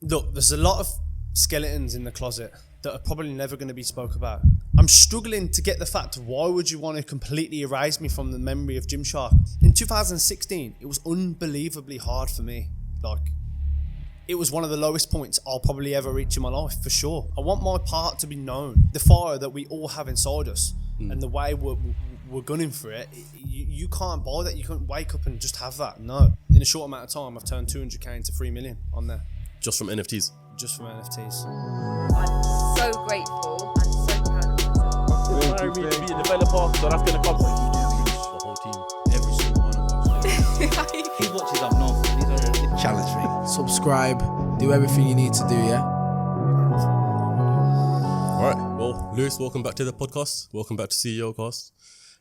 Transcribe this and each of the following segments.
Look, there's a lot of skeletons in the closet that are probably never going to be spoke about. I'm struggling to get the fact of why would you want to completely erase me from the memory of Gymshark. In 2016, it was unbelievably hard for me. Like, it was one of the lowest points I'll probably ever reach in my life, for sure. I want my part to be known. The fire that we all have inside us and the way we're gunning for it, you can't buy that. You can't wake up and just have that. No. In a short amount of time, I've turned 200k into 3 million on there. Just from NFTs? Just from NFTs. I'm so grateful and so proud of myself. Hire me to be a developer, so that's going to come. What you do is the whole team, every single one of us. These watches I've known for, these are the challenge me. Subscribe, do everything you need to do, yeah? Alright, well, Lewis, welcome back to the podcast. Welcome back to CEOCAST.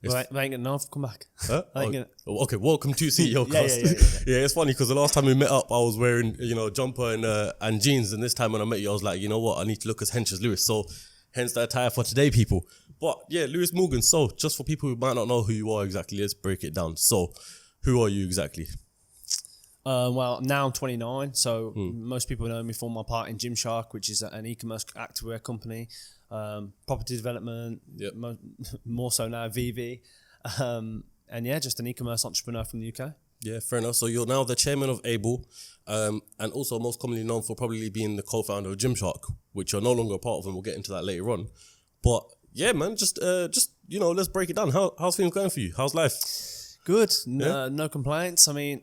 Right, ain't getting enough. Come back. Huh? Gonna... Okay, welcome to CEOCAST. Yeah, it's funny because the last time we met up, I was wearing, jumper and jeans, and this time when I met you, I was like, you know what, I need to look as hench as Lewis. So, hence the attire for today, people. But yeah, Lewis Morgan. So, just for people who might not know who you are exactly, let's break it down. So, who are you exactly? Well, now I'm 29, so most people know me for my part in Gymshark, which is an e-commerce activewear company, property development, more so now VV, and yeah, just an e-commerce entrepreneur from the UK. Yeah, fair enough. So you're now the chairman of AYBL, and also most commonly known for probably being the co-founder of Gymshark, which you're no longer a part of, and we'll get into that later on. But yeah, man, just let's break it down. How's things going for you? How's life? Good. No complaints. I mean,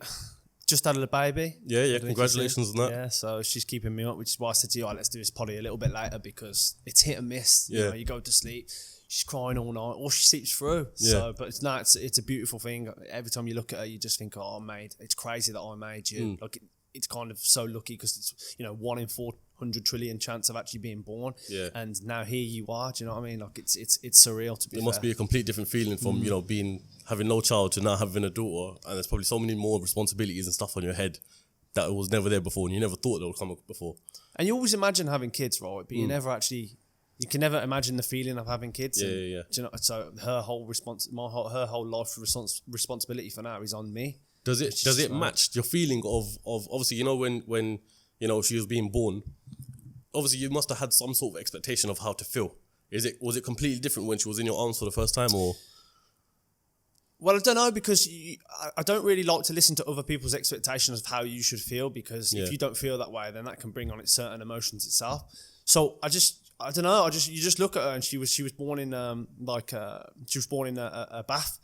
just had a baby. Yeah. Congratulations on that. Yeah, so she's keeping me up, which is why I said to you, let's do this potty a little bit later because it's hit and miss. Yeah. You go to sleep, she's crying all night, or she sleeps through. Yeah. So, but it's a beautiful thing. Every time you look at her, you just think, oh, mate, it's crazy that I made you. Like it's kind of so lucky because it's 1 in 400 trillion chance of actually being born. Yeah. And now here you are. Do you know what I mean? Like it's surreal to be. It must be a complete different feeling from having no child to now having a daughter, and there's probably so many more responsibilities and stuff on your head that was never there before, and you never thought they would come up before. And you always imagine having kids, right? But you never actually. You can never imagine the feeling of having kids. Yeah. Do you know, so her whole life responsibility for now is on me. Does it match your feeling of obviously when she was being born? Obviously, you must have had some sort of expectation of how to feel. Was it completely different when she was in your arms for the first time, or? Well, I don't know because I don't really like to listen to other people's expectations of how you should feel because if you don't feel that way, then that can bring on its certain emotions itself. So I don't know. You just look at her and she was born in a bath,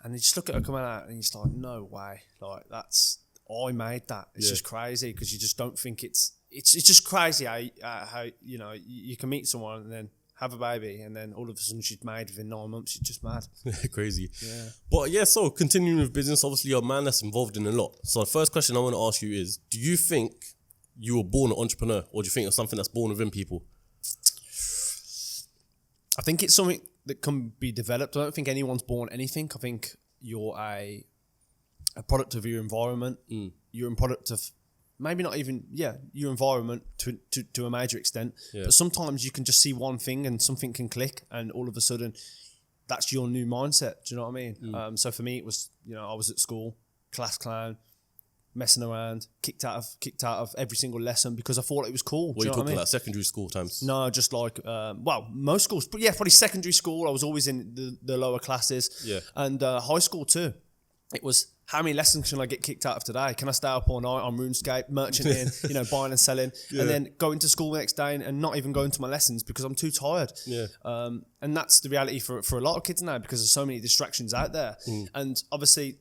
and you just look at her coming out and you're just like, no way, like I made that. It's just crazy because you just don't think it's just crazy how you can meet someone and then have a baby and then all of a sudden she's made within 9 months. She's just mad. Crazy. Yeah. But yeah, so continuing with business, obviously you're a man that's involved in a lot. So the first question I want to ask you is, do you think you were born an entrepreneur, or do you think it's something that's born within people? I think it's something that can be developed. I don't think anyone's born anything. I think you're a product of your environment. You're a product of maybe not even your environment to a major extent. Yeah. But sometimes you can just see one thing and something can click, and all of a sudden that's your new mindset. Do you know what I mean? So for me, it was I was at school, class clown, messing around, kicked out of every single lesson because I thought it was cool. What are you talking about, secondary school times? No, just like, most schools. But yeah, probably secondary school. I was always in the lower classes. Yeah. And high school too. It was, how many lessons can I get kicked out of today? Can I stay up all night on RuneScape, merchanting, buying and selling, and then going to school the next day and not even going to my lessons because I'm too tired. Yeah. And that's the reality for a lot of kids now because there's so many distractions out there. And obviously,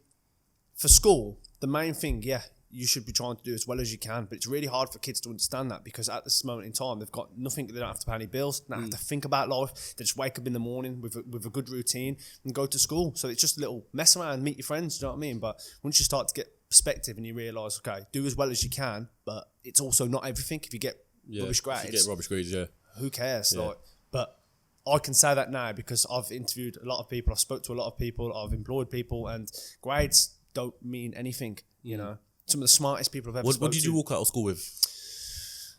for school, the main thing, you should be trying to do as well as you can, but it's really hard for kids to understand that because at this moment in time, they've got nothing, they don't have to pay any bills, they don't have to think about life, they just wake up in the morning with a good routine and go to school. So it's just a little mess around, meet your friends, do you know what I mean? But once you start to get perspective and you realise, okay, do as well as you can, but it's also not everything. If you get rubbish grades, who cares? Yeah. But I can say that now because I've interviewed a lot of people, I've spoke to a lot of people, I've employed people, and grades don't mean anything, Some of the smartest people I've ever spoken to. What did you walk out of school with?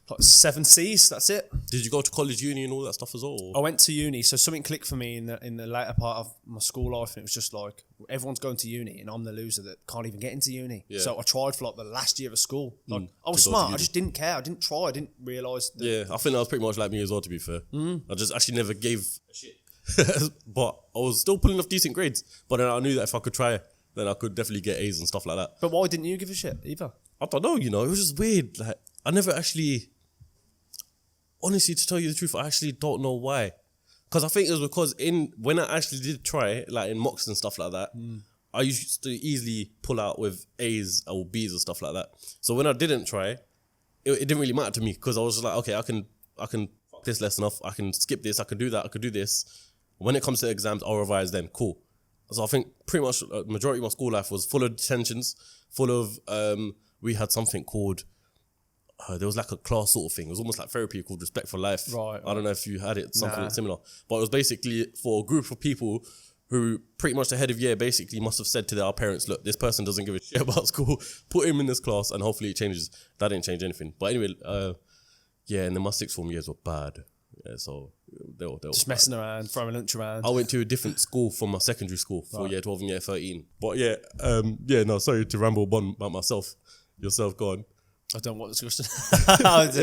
Like 7 C's, that's it. Did you go to college, uni, and all that stuff as well? I went to uni, so something clicked for me in the later part of my school life, and it was just like everyone's going to uni, and I'm the loser that can't even get into uni. Yeah. So I tried for like the last year of school. Like I was to go to smart, I uni. just didn't care. I didn't try. I didn't realise. Yeah, I think that was pretty much like me as well, to be fair. I just actually never gave a shit. But I was still pulling off decent grades. But then I knew that if I could try, then I could definitely get A's and stuff like that. But why didn't you give a shit either? I don't know, it was just weird. Like, I never actually... Honestly, to tell you the truth, I actually don't know why. Because I think it was because when I actually did try, like in mocks and stuff like that, I used to easily pull out with A's or B's and stuff like that. So when I didn't try, it didn't really matter to me because I was just like, okay, I can fuck this lesson off. I can skip this. I can do that. I can do this. When it comes to exams, I'll revise then. Cool. So I think pretty much the majority of my school life was full of detentions, full of, we had something called, there was like a class sort of thing. It was almost like therapy called Respect for Life. Right. I don't know if you had it, something similar. But it was basically for a group of people who pretty much the head of year basically must have said to their parents, look, this person doesn't give a shit about school. Put him in this class and hopefully it changes. That didn't change anything. But anyway, and then my sixth form years were bad. Yeah, so they were Just messing around, throwing lunch around. I went to a different school from my secondary school for year 12 and year 13. But sorry to ramble on about myself. Yourself, go on. I don't want this question.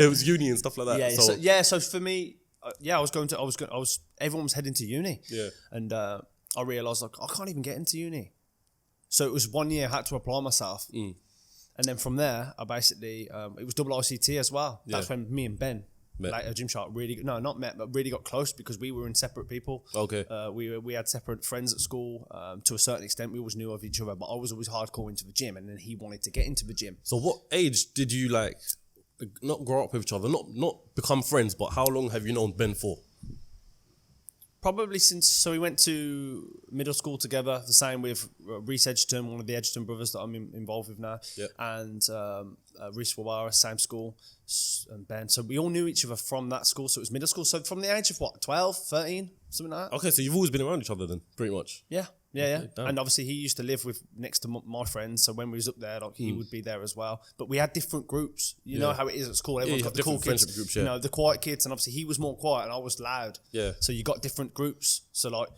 It was uni and stuff like that. Yeah, so for me, everyone was heading to uni. Yeah. And I realised like I can't even get into uni. So it was 1 year I had to apply myself. And then from there, I basically, it was double ICT as well. That's when me and Ben, like Gymshark, really got close because we were in separate people. Okay. We had separate friends at school. To a certain extent, we always knew of each other, but I was always hardcore into the gym, and then he wanted to get into the gym. So what age did you like not grow up with each other, not become friends, but how long have you known Ben for? Probably so we went to middle school together, the same with Reese Edgerton, one of the Edgerton brothers that I'm involved with now, and Reese Wawara, same school, and Ben. So we all knew each other from that school, so it was middle school. So from the age of 12, 13, something like that. Okay, so you've always been around each other then, pretty much. Yeah. Damn. And obviously he used to live next to my friends, so when we was up there, like he would be there as well. But we had different groups. You know how it is at school. Everyone's got the cool kids, groups, the quiet kids, and obviously he was more quiet and I was loud. Yeah. So you got different groups. So like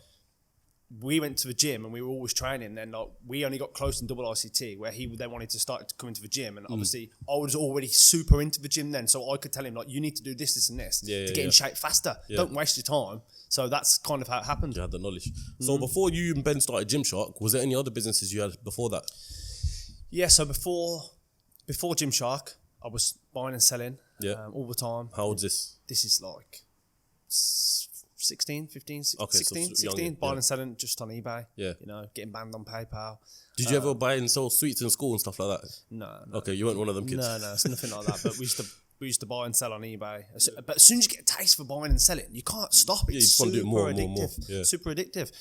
we went to the gym and we were always training. Then like we only got close in double ICT, where he then wanted to start to come into the gym, and obviously I was already super into the gym then, so I could tell him like, you need to do this, and this to get in shape faster. Don't waste your time. So that's kind of how it happened. You had the knowledge. So before you and Ben started Gymshark, was there any other businesses you had before that? Yeah, so before Gymshark, I was buying and selling all the time. How old's this? This is like 16, 15, 16, Okay, so 16, young, buying and selling just on eBay. Yeah. Getting banned on PayPal. Did you ever buy and sell sweets in school and stuff like that? No. Okay, you weren't one of them kids. No, it's nothing like that. But we used to buy and sell on eBay. But as soon as you get a taste for buying and selling, you can't stop. It's you just want to do it more and more and more. addictive. Super addictive.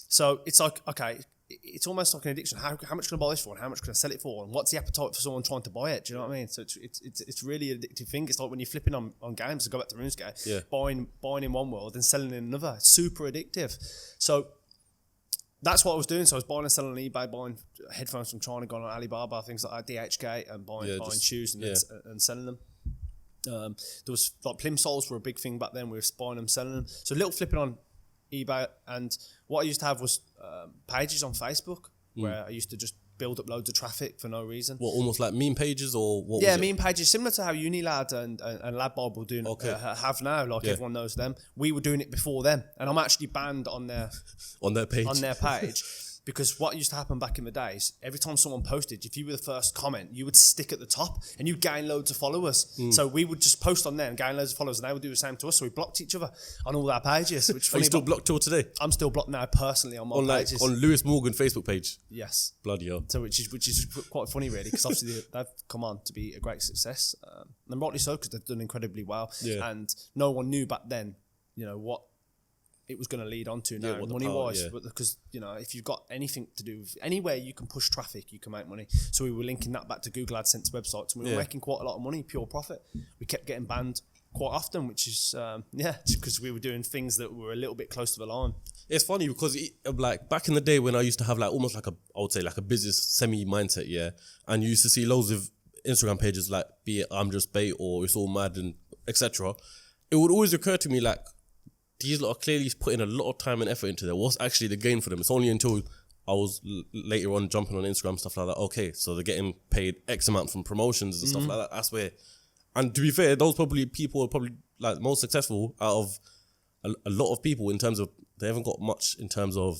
So it's like, okay, it's almost like an addiction. How much can I buy this for, and how much can I sell it for, and what's the appetite for someone trying to buy it? Do you know what I mean? So it's really an addictive thing. It's like when you're flipping on games, to go back to RuneScape, buying in one world and selling in another. It's super addictive. So that's what I was doing. So I was buying and selling on eBay, buying headphones from China, going on Alibaba, things like that, DHK, and buying shoes and selling them. There was like plimsolls were a big thing back then. We were buying them, selling them. So a little flipping on eBay, and what I used to have was pages on Facebook where I used to just build up loads of traffic for no reason. What, almost like meme pages or what? Yeah, was it? meme pages, similar to how Unilad and Lad Bible do have now. Like everyone knows them. We were doing it before them, and I'm actually banned on their page. Because what used to happen back in the days, every time someone posted, if you were the first comment, you would stick at the top and you'd gain loads of followers. So we would just post on there and gain loads of followers, and they would do the same to us. So we blocked each other on all our pages. Which Are you still blocked till today? I'm still blocked now personally on my pages. On Lewis Morgan Facebook page? Yes. Bloody hell. So which is quite funny really, because obviously they've come on to be a great success. And rightly so, because they've done incredibly well. Yeah. And no one knew back then, what it was going to lead on to now, money-wise, but because if you've got anything to do with anywhere you can push traffic, you can make money. So we were linking that back to Google AdSense websites, and we were making quite a lot of money, pure profit. We kept getting banned quite often, which is because we were doing things that were a little bit close to the line. It's funny because like back in the day when I used to have like almost like I would say like a business semi mindset, and you used to see loads of Instagram pages like, be it I'm Just Bait or It's All Mad and etc., it would always occur to me like, these lot are clearly putting a lot of time and effort into there. What's actually the gain for them? It's only until I was later on jumping on Instagram, stuff like that. Okay, so they're getting paid X amount from promotions and stuff like that. That's where, and to be fair, those people are probably like most successful out of a lot of people in terms of, they haven't got much in terms of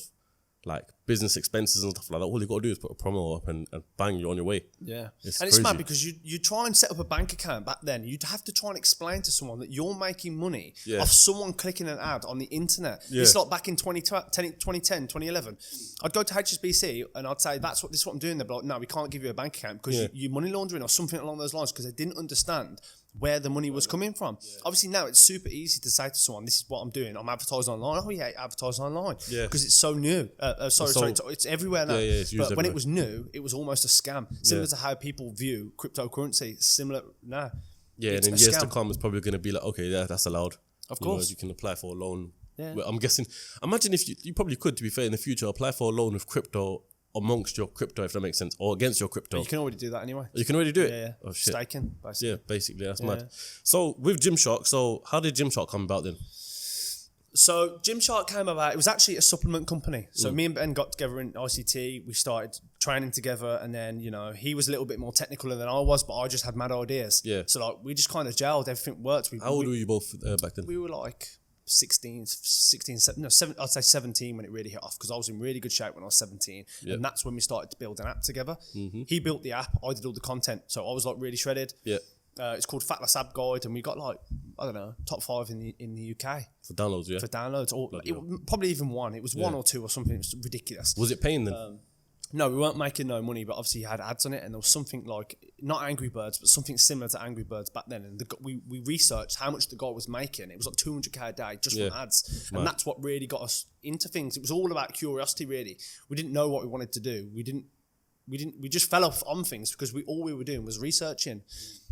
like business expenses and stuff like that. All you got to do is put a promo up and bang, you're on your way. Yeah. It's and crazy. it's mad because you try and set up a bank account back then. You'd have to try and explain to someone that you're making money off someone clicking an ad on the internet. Yeah. It's like back in 2010, 2011. I'd go to HSBC and I'd say, this is what I'm doing. They'd be like, no, we can't give you a bank account because you're money laundering or something along those lines, because they didn't understand where the money was coming from. Obviously now it's super easy to say to someone, this is what I'm doing. I'm advertising online. Oh yeah, advertising online. Yeah. Because it's so new. It's everywhere now. Yeah, it's used but when everywhere. it was new, it was almost a scam. Similar to how people view cryptocurrency. Similar now. Yeah, and in years to come, it's probably going to be like, okay, yeah, that's allowed. Of course. You can apply for a loan. Yeah. Well, I'm guessing, imagine if you probably could, to be fair, in the future, apply for a loan with crypto amongst your crypto, if that makes sense, or against your crypto. But you can already do that anyway. You can already do it? Yeah. Oh, shit. Staking, basically. Yeah, basically, that's mad. So, with Gymshark, how did Gymshark come about then? So Gymshark came about, it was actually a supplement company. So me and Ben got together in ICT, we started training together, and then, he was a little bit more technical than I was, but I just had mad ideas. Yeah. So like we just kind of gelled, everything worked. How old were you both back then? We were like 16, 7, I'd say 17 when it really hit off, because I was in really good shape when I was 17. Yep. And that's when we started to build an app together. He built the app, I did all the content. So I was like really shredded. Yeah. It's called Fatless Ab Guide, and we got like, I don't know, top 5 in the UK. For downloads, yeah? For downloads, or probably even one. It was one or two or something. It was ridiculous. Was it paying then? No, we weren't making no money, but obviously you had ads on it, and there was something like, not Angry Birds, but something similar to Angry Birds back then. And we researched how much the guy was making. It was like 200k a day just from ads. And that's what really got us into things. It was all about curiosity, really. We didn't know what we wanted to do. We just fell off on things because all we were doing was researching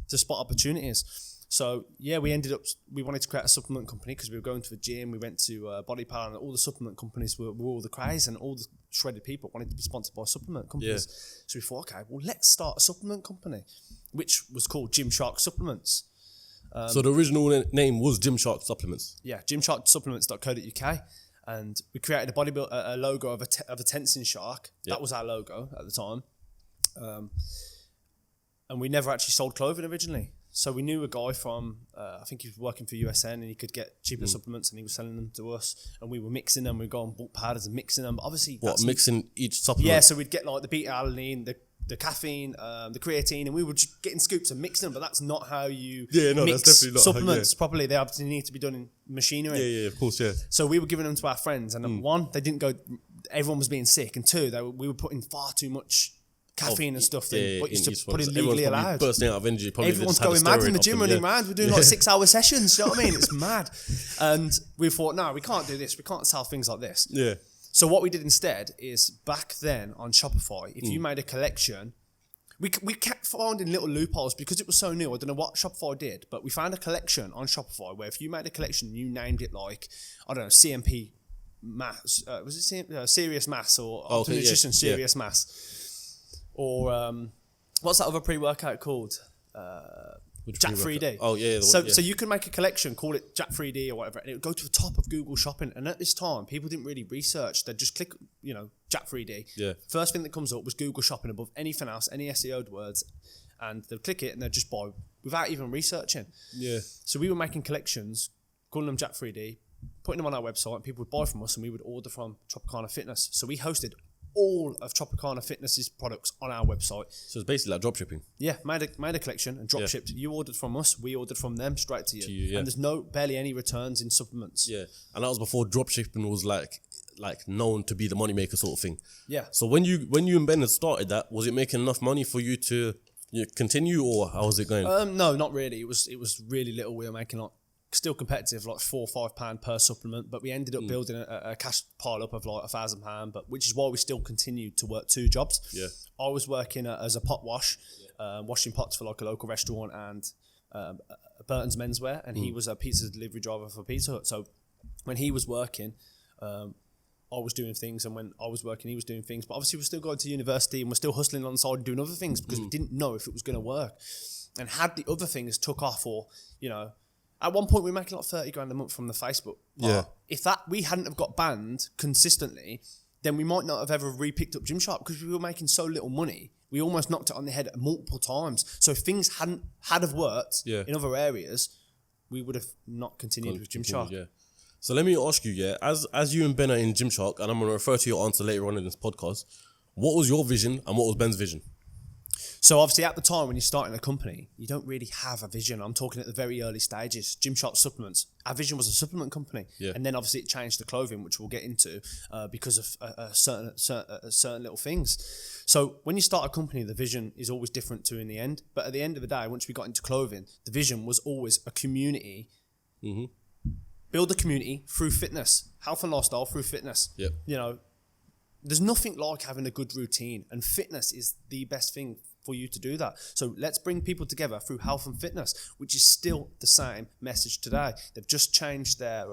to spot opportunities. So yeah, we wanted to create a supplement company because we were going to the gym, we went to Body Power, and all the supplement companies were all the craze, and all the shredded people wanted to be sponsored by supplement companies. Yeah. So we thought, okay, well, let's start a supplement company, which was called Gymshark Supplements. So the original name was Gymshark Supplements? Yeah, gymsharksupplements.co.uk. And we created a logo of a tensing shark. Yep. That was our logo at the time. And we never actually sold clothing originally. So we knew a guy from, I think he was working for USN, and he could get cheaper supplements, and he was selling them to us, and we were mixing them. We'd go and bulk powders and mixing them. But obviously, mixing each supplement? Yeah, so we'd get like the beta alanine, the caffeine, the creatine, and we were just getting scoops and mixing them. But that's not how you mix that's definitely not supplements properly. They obviously need to be done in machinery. Yeah, of course, yeah. So we were giving them to our friends, and one, they didn't go. Everyone was being sick, and two, we were putting far too much caffeine and stuff in what used to put in legally allowed. Bursting out of energy. Everyone's going mad in the gym, running around. We're doing like 6-hour sessions. You know what I mean? It's mad. And we thought, no, we can't do this. We can't sell things like this. Yeah. So what we did instead is, back then on Shopify, if you made a collection, we kept finding little loopholes because it was so new. I don't know what Shopify did, but we found a collection on Shopify where if you made a collection, you named it like, I don't know, CMP Mass. Was it Serious Mass or Nutrition Serious Mass? Or what's that other pre-workout called? Jack 3D. Oh, yeah. So you can make a collection, call it Jack 3D or whatever, and it would go to the top of Google Shopping. And at this time, people didn't really research. They'd just click, Jack 3D. Yeah. First thing that comes up was Google Shopping above anything else, any SEO'd words. And they'd click it and they'd just buy without even researching. Yeah. So we were making collections, calling them Jack 3D, putting them on our website, and people would buy from us, and we would order from Tropicana Fitness. So we hosted all of Tropicana Fitness's products on our website. So it's basically like dropshipping. Yeah, made a collection and drop shipped. You ordered from us, we ordered from them straight to you. Yeah. And there's barely any returns in supplements. Yeah, and that was before dropshipping was like known to be the moneymaker sort of thing. Yeah. So when you and Ben had started that, was it making enough money for you to continue, or how was it going? No, not really. It was really little. We were making like still competitive, like £4 or £5 per supplement, but we ended up building a cash pile up of like £1,000, but which is why we still continued to work 2 jobs. Yeah, I was working as a pot wash, washing pots for like a local restaurant and Burton's Menswear, and he was a pizza delivery driver for Pizza Hut. So when he was working, I was doing things, and when I was working, he was doing things. But obviously, we're still going to university, and we're still hustling on the side and doing other things because we didn't know if it was going to work. And had the other things took off, or at one point we were making like 30 grand a month from the Facebook. Yeah. If we hadn't have got banned consistently, then we might not have ever re-picked up Gymshark because we were making so little money. We almost knocked it on the head multiple times. So if things had have worked in other areas, we would have not continued with Gymshark. Yeah. So let me ask you, as you and Ben are in Gymshark, and I'm going to refer to your answer later on in this podcast, what was your vision and what was Ben's vision? So obviously at the time when you're starting a company, you don't really have a vision. I'm talking at the very early stages. Gymshark supplements. Our vision was a supplement company. Yeah. And then obviously it changed to clothing, which we'll get into because of certain little things. So when you start a company, the vision is always different to in the end. But at the end of the day, once we got into clothing, the vision was always a community. Mm-hmm. Build a community through fitness, health and lifestyle through fitness. Yep. There's nothing like having a good routine, and fitness is the best thing for you to do that. So let's bring people together through health and fitness, which is still the same message today. They've just changed their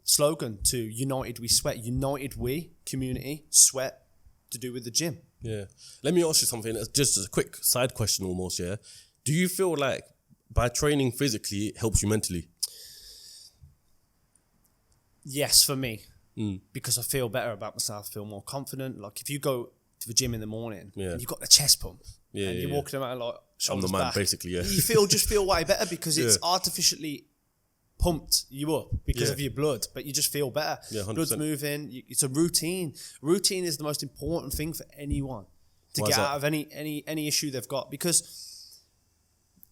slogan to United We Sweat. United We, community, sweat, to do with the gym. Yeah. Let me ask you something. It's just a quick side question almost, yeah? Do you feel like by training physically, it helps you mentally? Yes, for me. Because I feel better about myself, feel more confident. Like if you go to the gym in the morning and you've got the chest pump and you're walking around like shoulders I'm the man, back, basically, yeah. You just feel way better because it's artificially pumped you up because of your blood, but you just feel better. Yeah, 100%. Blood's moving. It's a routine. Routine is the most important thing for anyone to get out of any issue they've got, because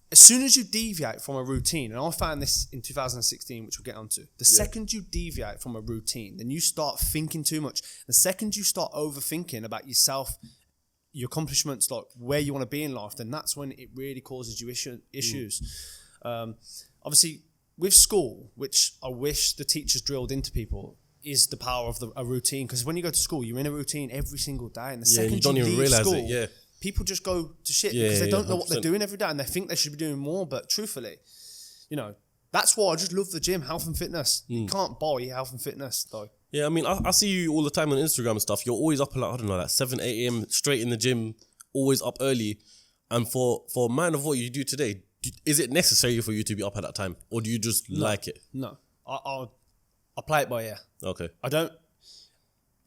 as soon as you deviate from a routine, and I found this in 2016, which we'll get onto, the second you deviate from a routine, then you start thinking too much. The second you start overthinking about yourself, your accomplishments, like where you want to be in life, then that's when it really causes you issues. Obviously, with school, which I wish the teachers drilled into people, is the power of a routine. Because when you go to school, you're in a routine every single day, and the second you don't even leave realize school, it. People just go to shit because they don't know what they're doing every day, and they think they should be doing more. But truthfully, that's why I just love the gym, health and fitness. You can't buy health and fitness though. Yeah, I mean, I see you all the time on Instagram and stuff. You're always up at like, I don't know, like 7, 8 a.m. straight in the gym, always up early. And for a man of what you do today, is it necessary for you to be up at that time? Or do you just like it? No. I play it by ear. Okay. I don't...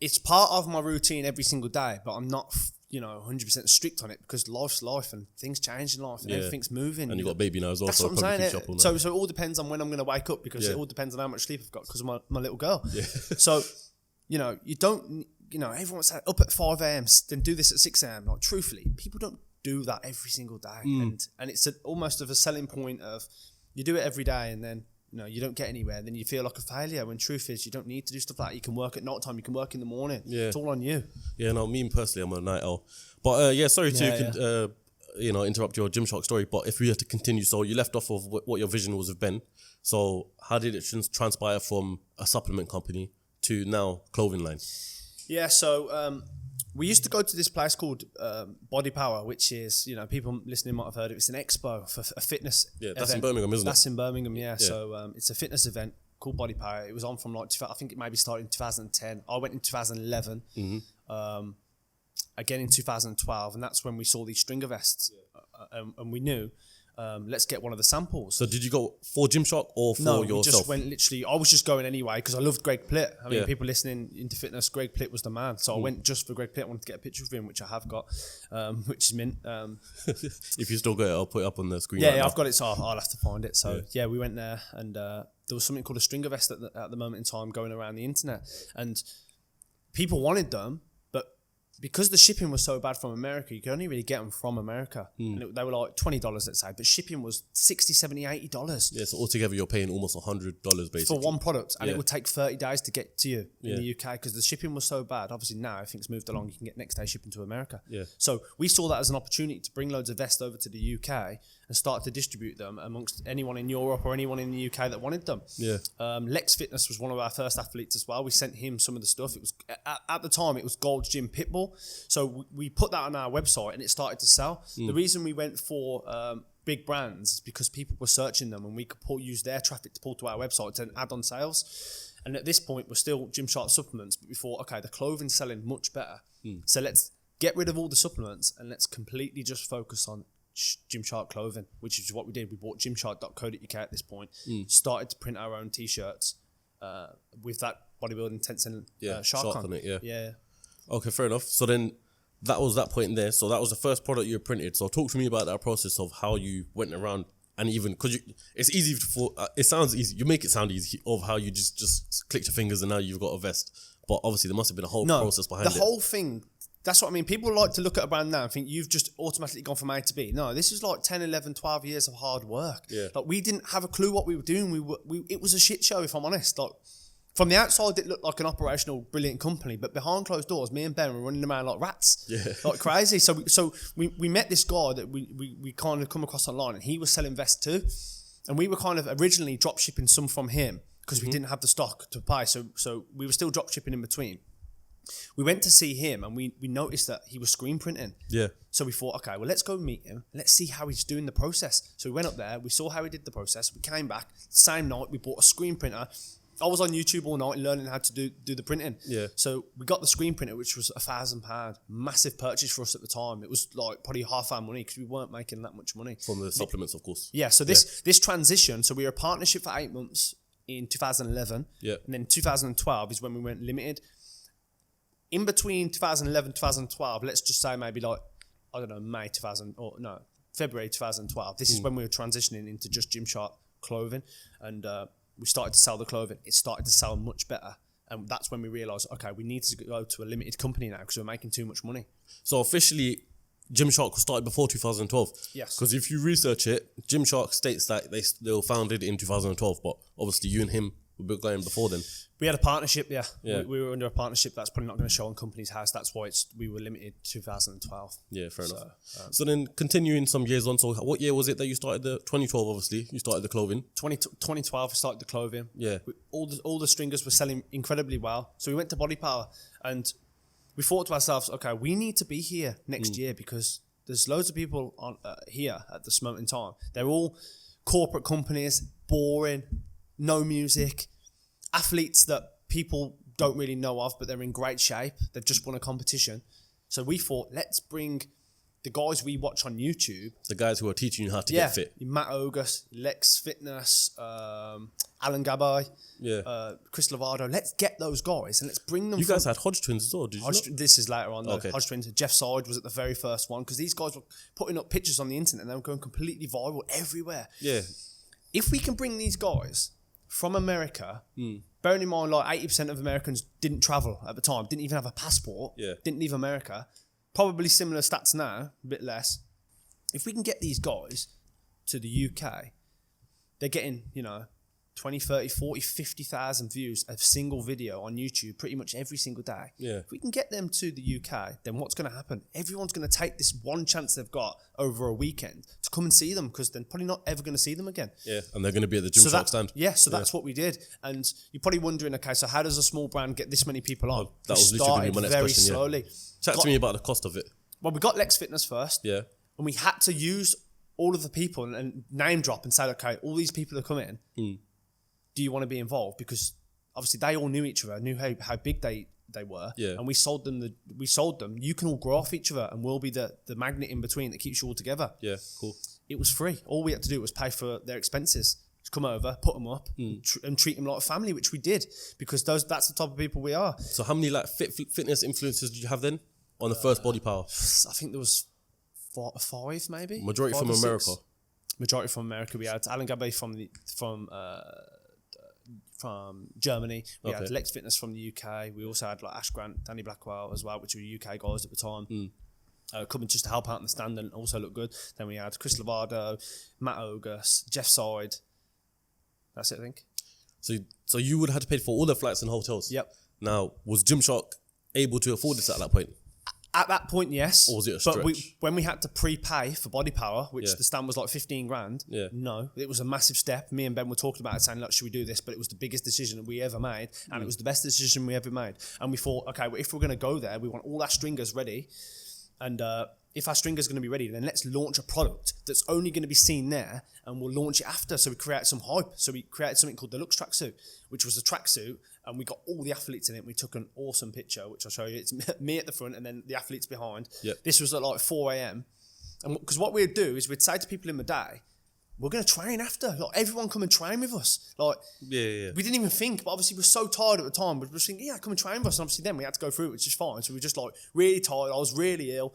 It's part of my routine every single day, but I'm not 100% strict on it because life's life and things change in life and everything's moving. And you've got a baby now as well. That's so what I'm saying. So it all depends on when I'm going to wake up, because it all depends on how much sleep I've got because of my little girl. Yeah. So, you don't, everyone say up at 5 a.m, then do this at 6 a.m. Like, truthfully, people don't do that every single day. And it's almost of a selling point of you do it every day and then, you don't get anywhere. Then you feel like a failure, when truth is you don't need to do stuff like that. You can work at night time. You can work in the morning. Yeah. It's all on you. Yeah, no, me personally, I'm a night owl. But sorry to interrupt your Gymshark story. But if we have to continue, so you left off of what your vision was with Ben. So how did it transpire from a supplement company to now clothing line? Yeah, so we used to go to this place called Body Power, which is, people listening might have heard of it. It's an expo for a fitness Yeah, that's event. In Birmingham, isn't it? That's in Birmingham, yeah. So it's a fitness event called Body Power. It was on from I think it maybe started in 2010. I went in 2011, again in 2012, and that's when we saw these stringer vests. And we knew, let's get one of the samples. So did you go for Gymshark or for yourself? No, we just went literally, I was just going anyway because I loved Greg Plitt. I mean, people listening into fitness, Greg Plitt was the man. So I went just for Greg Plitt. I wanted to get a picture of him, which I have got, which is mint. If you still got it, I'll put it up on the screen. Yeah, I've got it, so I'll have to find it. So yeah, we went there, and there was something called a stringer vest at the moment in time going around the internet, and people wanted them, but because the shipping was so bad from America, you could only really get them from America. And they were like $20, let's say, but shipping was $60, $70, $80. Yeah, so altogether you're paying almost $100 basically. For one product, and it would take 30 days to get to you in the UK because the shipping was so bad. Obviously now everything's moved along, you can get next day shipping to America. Yeah. So we saw that as an opportunity to bring loads of vests over to the UK and start to distribute them amongst anyone in Europe or anyone in the UK that wanted them. Yeah. Lex Fitness was one of our first athletes as well. We sent him some of the stuff. It was at the time it was Gold's Gym Pitbull. So we put that on our website and it started to sell. The reason we went for big brands is because people were searching them and we could use their traffic to pull to our website and add on sales. And at this point, we're still Gymshark supplements, but we thought, okay, the clothing's selling much better. So let's get rid of all the supplements and let's completely just focus on Gymshark clothing, which is what we did. We bought gymshark.co.uk at this point, started to print our own t-shirts with that bodybuilding Tencent shark on it. Yeah. Okay, fair enough. So then that was that point there. So that was the first product you printed. So talk to me about that process of how you went around, and even because it's easy for it sounds easy. You make it sound easy of how you just clicked your fingers and now you've got a vest. But obviously there must have been a whole process behind it. The whole thing. That's what I mean. People like to look at a brand now and think you've just automatically gone from A to B. No, this is like 10, 11, 12 years of hard work. Yeah. Like we didn't have a clue what we were doing. It was a shit show, if I'm honest. Like from the outside, it looked like an operational, brilliant company, but behind closed doors, me and Ben were running around like rats, like crazy. So we met this guy that we kind of come across online, and he was selling vests too, and we were kind of originally drop shipping some from him because we didn't have the stock to buy. So we were still drop shipping in between. We went to see him and we noticed that he was screen printing. Yeah. So we thought, okay, well, let's go meet him. Let's see how he's doing the process. So we went up there. We saw how he did the process. We came back. Same night, we bought a screen printer. I was on YouTube all night learning how to do the printing. Yeah. So we got the screen printer, which was £1,000. Massive purchase for us at the time. It was like probably half our money because we weren't making that much money. From the supplements, of course. Yeah. So this transition, so we were a partnership for 8 months in 2011. Yeah. And then 2012 is when we went limited. In between 2011 2012, let's just say maybe like, I don't know, February 2012. This is when we were transitioning into just Gymshark clothing, and we started to sell the clothing. It started to sell much better, and that's when we realised, okay, we need to go to a limited company now because we're making too much money. So officially, Gymshark was started before 2012. Yes. Because if you research it, Gymshark states that they were founded in 2012, but obviously you and him were going before then. We had a partnership, yeah. Yeah. We were under a partnership that's probably not going to show on Company's House. That's why we were limited 2012. Yeah, fair enough. So then continuing some years on, so what year was it that you started 2012, obviously, you started the clothing? 2012, we started the clothing. Yeah. All the stringers were selling incredibly well. So we went to Body Power and we thought to ourselves, okay, we need to be here next year because there's loads of people on here at this moment in time. They're all corporate companies, boring, no music, athletes that people don't really know of, but they're in great shape. They've just won a competition. So we thought, let's bring the guys we watch on YouTube. The guys who are teaching you how to get fit. Matt Ogus, Lex Fitness, Alan Gabay, Chris Lovardo. Let's get those guys and let's bring them. You guys had Hodge twins as well, did you not? This is later on though. Okay. Hodge twins. Jeff Side was at the very first one because these guys were putting up pictures on the internet and they were going completely viral everywhere. Yeah. If we can bring these guys from America, bearing in mind like 80% of Americans didn't travel at the time, didn't even have a passport, didn't leave America, probably similar stats now, a bit less. If we can get these guys to the UK, they're getting, 20, 30, 40, 50,000 views a single video on YouTube pretty much every single day. Yeah. If we can get them to the UK, then what's going to happen? Everyone's going to take this one chance they've got over a weekend to come and see them because they're probably not ever going to see them again. Yeah, and they're going to be at the Gymshark stand. Yeah, so that's what we did. And you're probably wondering, okay, so how does a small brand get this many people on? That was literally my next very question, slowly. Chat to me about the cost of it. Well, we got Lex Fitness first. Yeah. And we had to use all of the people and name drop and say, okay, all these people are coming. Do you want to be involved? Because obviously they all knew each other, knew how big they were. Yeah. And we sold them. You can all grow off each other and we'll be the magnet in between that keeps you all together. Yeah, cool. It was free. All we had to do was pay for their expenses. To come over, put them up and treat them like a family, which we did because that's the type of people we are. So how many fitness influencers did you have then on the first Body Power? I think there was 5 maybe. Majority 5 from or 6. America. Majority from America. We had Alan Gabay from Germany. We had Lex Fitness from the UK. We also had like Ash Grant, Danny Blackwell as well, which were UK guys at the time. Coming just to help out in the stand and also look good. Then we had Chris Lovardo, Matt Ogus, Jeff Side. That's it, I think. So you would have had to pay for all the flights and hotels? Yep. Now, was Gymshark able to afford this at that point? At that point, yes. Or was it a stretch? But when we had to prepay for Body Power, which the stand was like 15 grand, no, it was a massive step. Me and Ben were talking about it, saying, look, should we do this? But it was the biggest decision that we ever made, and it was the best decision we ever made. And we thought, okay, well, if we're going to go there, we want all our stringers ready. And if our stringer's going to be ready, then let's launch a product that's only going to be seen there, and we'll launch it after. So we create some hype. So we created something called the Lux Track Suit, which was a tracksuit, and we got all the athletes in it. We took an awesome picture, which I'll show you. It's me at the front, and then the athletes behind. Yep. This was at like 4 a.m. And because what we'd do is we'd say to people in the day, we're going to train after. Like, everyone come and train with us. Like, Yeah. we didn't even think, but obviously we were so tired at the time. We were just thinking, yeah, come and train with us. And obviously then we had to go through it, which is fine. So we were just like really tired. I was really ill.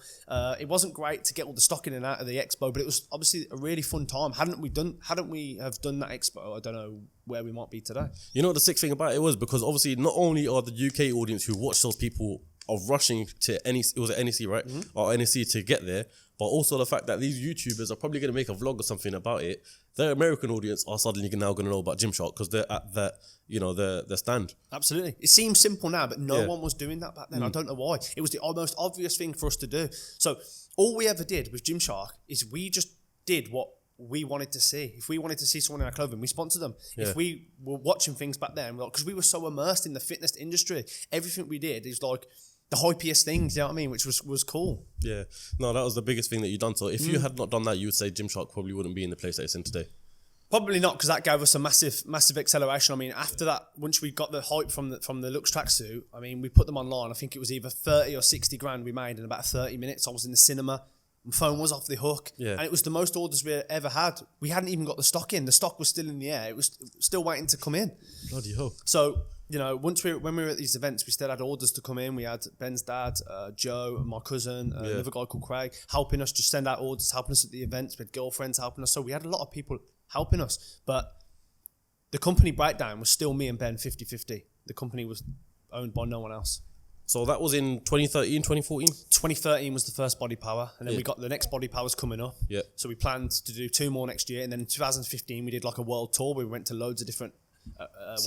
It wasn't great to get all the stock in and out of the expo, but it was obviously a really fun time. Hadn't we have done that expo, I don't know where we might be today. You know what the sick thing about it was? Because obviously not only are the UK audience who watch those people of rushing to NEC, it was at NEC, right? Or NEC to get there, but also the fact that these YouTubers are probably going to make a vlog or something about it. Their American audience are suddenly now going to know about Gymshark because they're at that, the stand. Absolutely. It seems simple now, but no one was doing that back then. I don't know why. It was the most obvious thing for us to do. So all we ever did with Gymshark is we just did what we wanted to see. If we wanted to see someone in our clothing, we sponsored them. Yeah. If we were watching things back then, because we were so immersed in the fitness industry, everything we did is like the hypiest things, you know what I mean? Which was cool. Yeah. No, that was the biggest thing that you've done. So if you had not done that, you would say Gymshark probably wouldn't be in the place that it's in today. Probably not, because that gave us a massive acceleration. I mean, after that, once we got the hype from the Lux Track Suit, I mean, we put them online. I think it was either 30 or 60 grand we made in about 30 minutes. I was in the cinema. My phone was off the hook. Yeah. And it was the most orders we ever had. We hadn't even got the stock in. The stock was still in the air. It was still waiting to come in. Bloody hell. So, you know, when we were at these events, we still had orders to come in. We had Ben's dad, Joe, and my cousin, another guy called Craig, helping us to send out orders, helping us at the events. We had girlfriends helping us. So we had a lot of people helping us. But the company breakdown was still me and Ben 50-50. The company was owned by no one else. So that was in 2013, 2014? 2013 was the first Body Power, and then we got the next Body Powers coming up. Yeah. So we planned to do 2 more next year, and then in 2015 we did like a world tour where we went to loads of different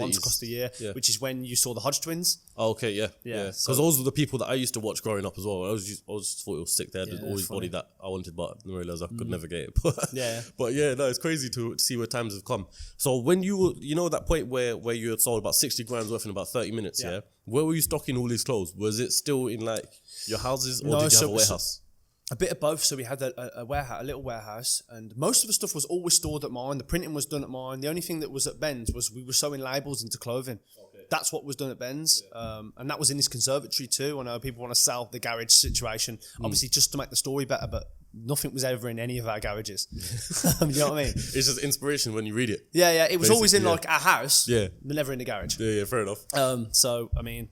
ones across the year, which is when you saw the Hodge twins. Oh, okay, yeah. Because those were the people that I used to watch growing up as well. I just thought it was sick. They had always body that I wanted, but I didn't realise I could never get it. But yeah, no, it's crazy to see where times have come. So when that point where you had sold about 60 grand worth in about 30 minutes, where were you stocking all these clothes? Was it still in like your houses, or did you have a warehouse? A bit of both. So we had a warehouse, a little warehouse, and most of the stuff was always stored at mine. The printing was done at mine. The only thing that was at Ben's was we were sewing labels into clothing. Okay. That's what was done at Ben's, and that was in this conservatory too. I know people want to sell the garage situation, obviously just to make the story better, but nothing was ever in any of our garages. You know what I mean? It's just inspiration when you read it. Yeah. It was always in like our house, but never in the garage. Yeah, fair enough. So I mean,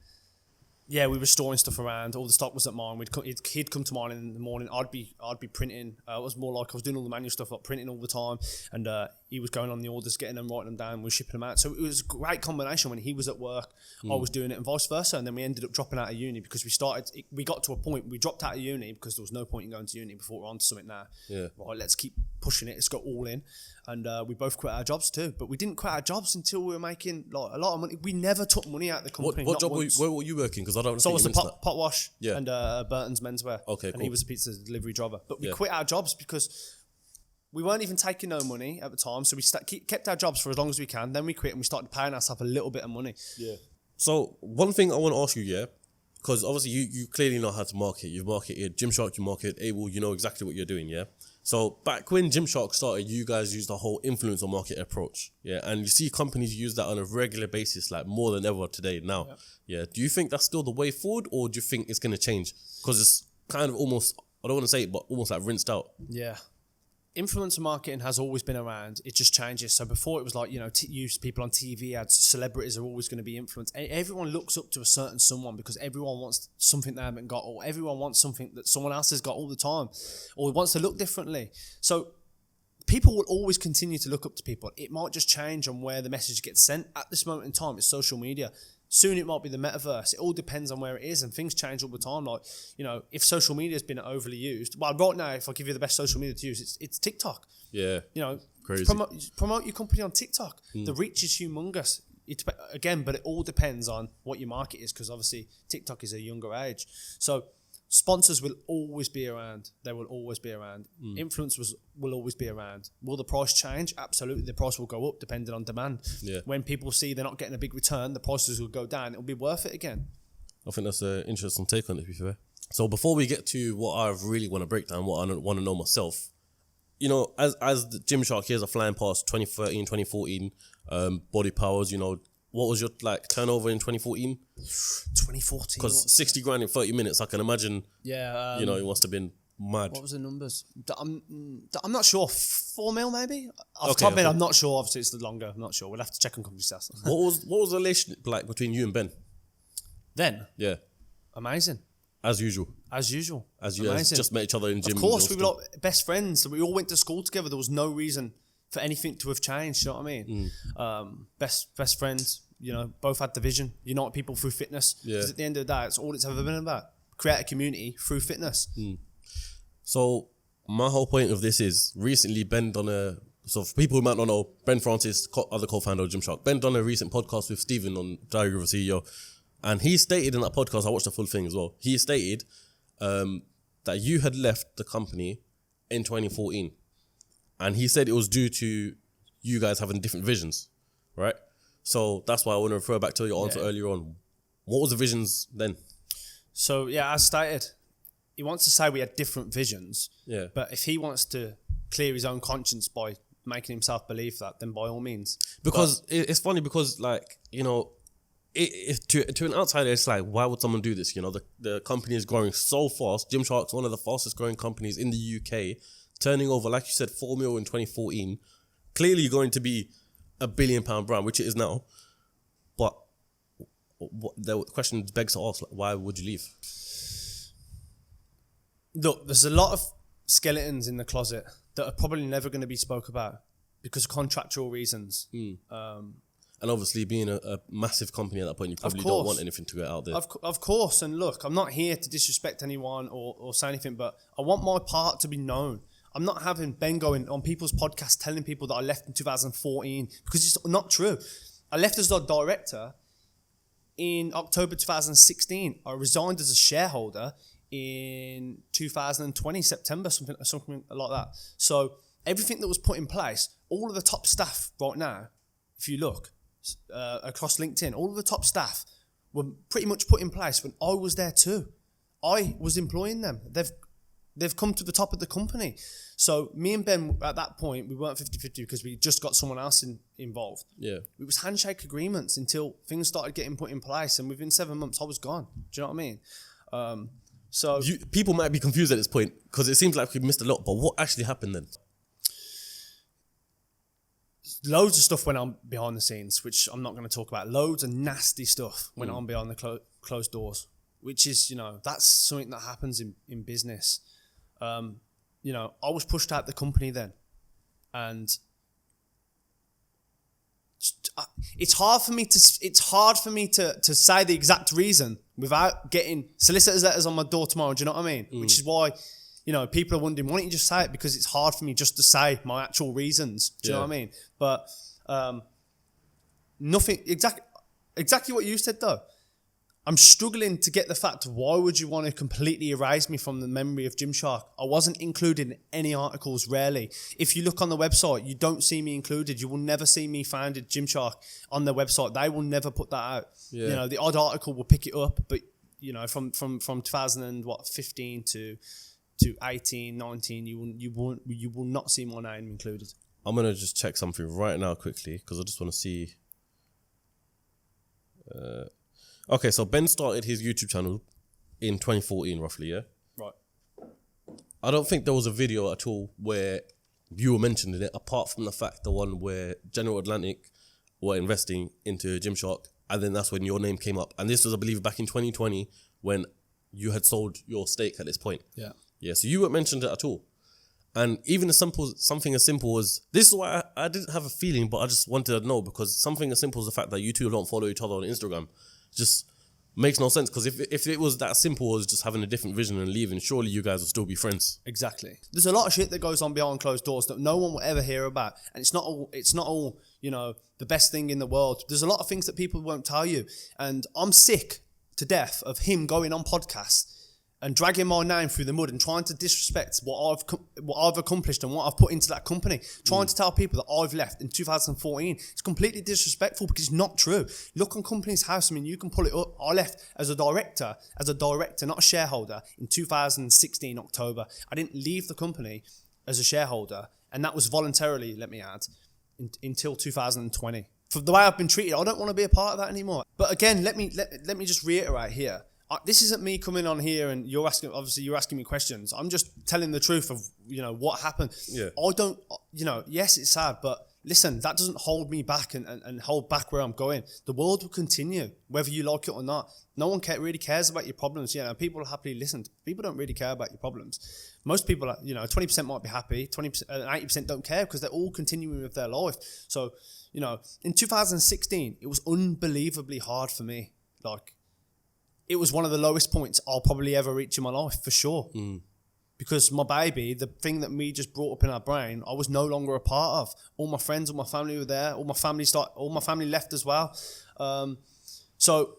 yeah, we were storing stuff around. All the stock was at mine. He'd come to mine in the morning. I'd be printing. It was more like I was doing all the manual stuff, like printing all the time, and he was going on the orders, getting them, writing them down. We were shipping them out. So it was a great combination. When he was at work, I was doing it, and vice versa. And then we ended up dropping out of uni because we got to a point. We dropped out of uni because there was no point in going to uni before we're on to something now. Yeah. Right, let's keep pushing it. Let's go all in. And we both quit our jobs too, but we didn't quit our jobs until we were making like a lot of money. We never took money out of the company. What job where were you working? Because I don't. So I was the pot wash and Burton's menswear. Okay, and cool. he was a pizza delivery driver. But we quit our jobs because we weren't even taking no money at the time. So we kept our jobs for as long as we can. Then we quit and we started paying ourselves a little bit of money. Yeah. So one thing I want to ask you, because obviously you clearly know how to market. You've marketed Gymshark, you marketed AYBL. You know exactly what you're doing, So back when Gymshark started, you guys used the whole influencer market approach, and you see companies use that on a regular basis, like more than ever today now. Do you think that's still the way forward, or do you think it's going to change? Because it's kind of almost, I don't want to say it, but almost like rinsed out. Yeah. Influencer marketing has always been around. It just changes. So before it was like, use people on TV ads, celebrities are always going to be influenced. Everyone looks up to a certain someone because everyone wants something they haven't got, or everyone wants something that someone else has got all the time, or wants to look differently. So people will always continue to look up to people. It might just change on where the message gets sent. At this moment in time, it's social media. Soon it might be the metaverse. It all depends on where it is, and things change all the time. Like, if social media has been overly used, well, right now, if I give you the best social media to use, it's TikTok. Yeah. Crazy. Promote your company on TikTok. The reach is humongous. But it all depends on what your market is, because obviously TikTok is a younger age. So sponsors will always be around. They will always be around. Influencers will always be around. Will the price change? Absolutely. The price will go up depending on demand. Yeah. When people see they're not getting a big return, the prices will go down. It'll be worth it again. I think that's an interesting take on it, to be fair. So before we get to what I really want to break down, what I want to know myself, you know, as the Gymshark years are flying past 2013, 2014, Body Powers, you know, what was your like turnover in 2014? 2014. Because 60 grand in 30 minutes, I can imagine. Yeah. You know, it must have been mad. What was the numbers? I'm not sure. 4 mil maybe. Off Okay, top of it, okay. I'm not sure. Obviously, it's the longer. I'm not sure. We'll have to check on company stats. What was the relationship like between you and Ben? Then, Yeah, amazing. as usual. As usual. As you guys just met each other in gym. Of course, we were like best friends. We all went to school together. There was no reason for anything to have changed. You know what I mean? Best friends. You know, both had the vision. Unite people through fitness. Yeah. Because at the end of the day, it's all it's ever been about. Create a community through fitness. So my whole point of this is recently Ben done a. So for people who might not know, Ben Francis, other co-founder of Gymshark, Ben done a recent podcast with Stephen on Diary of a CEO, and he stated in that podcast, I watched the full thing as well. He stated that you had left the company in 2014, and he said it was due to you guys having different visions, right? So that's why I want to refer back to your answer earlier on. What was the visions then? So yeah, as stated, he wants to say we had different visions. Yeah. But if he wants to clear his own conscience by making himself believe that, then by all means. Because it's funny because, like, you know, to an outsider, it's like, why would someone do this? You know, the company is growing so fast. Gymshark's one of the fastest growing companies in the UK, turning over, like you said, 4 mil in 2014. Clearly going to be a £1 billion brand, which it is now. But the question begs to ask, like, why would you leave? Look, there's a lot of skeletons in the closet that are probably never going to be spoke about because of contractual reasons. And obviously, being a massive company at that point, you probably don't want anything to get out there. Of course. And look, I'm not here to disrespect anyone or say anything, but I want my part to be known. I'm not having Ben going on people's podcasts telling people that I left in 2014 because it's not true. I left as a director in October 2016. I resigned as a shareholder in 2020, September, something like that. So everything that was put in place, all of the top staff right now, if you look across LinkedIn, all of the top staff were pretty much put in place when I was there too. I was employing them. They've come to the top of the company. So me and Ben, at that point, we weren't 50-50 because we just got someone else involved. Yeah. It was handshake agreements until things started getting put in place. And within 7 months, I was gone. Do you know what I mean? So People might be confused at this point because it seems like we missed a lot, but what actually happened then? loads of stuff went on behind the scenes, which I'm not going to talk about. Loads of nasty stuff went on behind the closed doors, which is, that's something that happens in business. I was pushed out the company then, and it's hard for me to say the exact reason without getting solicitors letters on my door tomorrow. Do you know what I mean? Which is why, people are wondering, why don't you just say it? Because it's hard for me just to say my actual reasons. Do you know what I mean? But nothing exactly what you said though. I'm struggling to get the fact, why would you want to completely erase me from the memory of Gymshark? I wasn't included in any articles, rarely. If you look on the website, you don't see me included. You will never see me founded Gymshark on their website. They will never put that out. Yeah. The odd article will pick it up, but from 2015 to 18, 19, you will not see my name included. I'm gonna just check something right now quickly because I just want to see. Okay, so Ben started his YouTube channel in 2014, roughly, yeah? Right. I don't think there was a video at all where you were mentioned in it, apart from the fact the one where General Atlantic were investing into Gymshark, and then that's when your name came up. And this was, I believe, back in 2020 when you had sold your stake at this point. Yeah. Yeah, so you weren't mentioned at all. And even something as simple as, this is why I didn't have a feeling, but I just wanted to know, because something as simple as the fact that you two don't follow each other on Instagram just makes no sense. Because if it was that simple as just having a different vision and leaving, surely you guys would still be friends. Exactly. There's a lot of shit that goes on behind closed doors that no one will ever hear about, and it's not all the best thing in the world. There's a lot of things that people won't tell you, and I'm sick to death of him going on podcasts and dragging my name through the mud and trying to disrespect what I've accomplished and what I've put into that company, trying to tell people that I've left in 2014, it's completely disrespectful because it's not true. Look on Companies House. I mean, you can pull it up. I left as a director, not a shareholder, in 2016 October. I didn't leave the company as a shareholder, and that was voluntarily, let me add, until 2020. For the way I've been treated, I don't want to be a part of that anymore. But again, let me just reiterate here. This isn't me coming on here and you're asking me questions. I'm just telling the truth of, what happened. Yeah. I don't, yes, it's sad, but listen, that doesn't hold me back and hold back where I'm going. The world will continue, whether you like it or not. No one really cares about your problems. People happily listen. People don't really care about your problems. Most people, 20% might be happy, 20%, 80% don't care because they're all continuing with their life. So, in 2016, it was unbelievably hard for me. It was one of the lowest points I'll probably ever reach in my life, for sure. Because my baby, the thing that me just brought up in our brain, I was no longer a part of. All my friends, all my family were there. All my family left as well. So,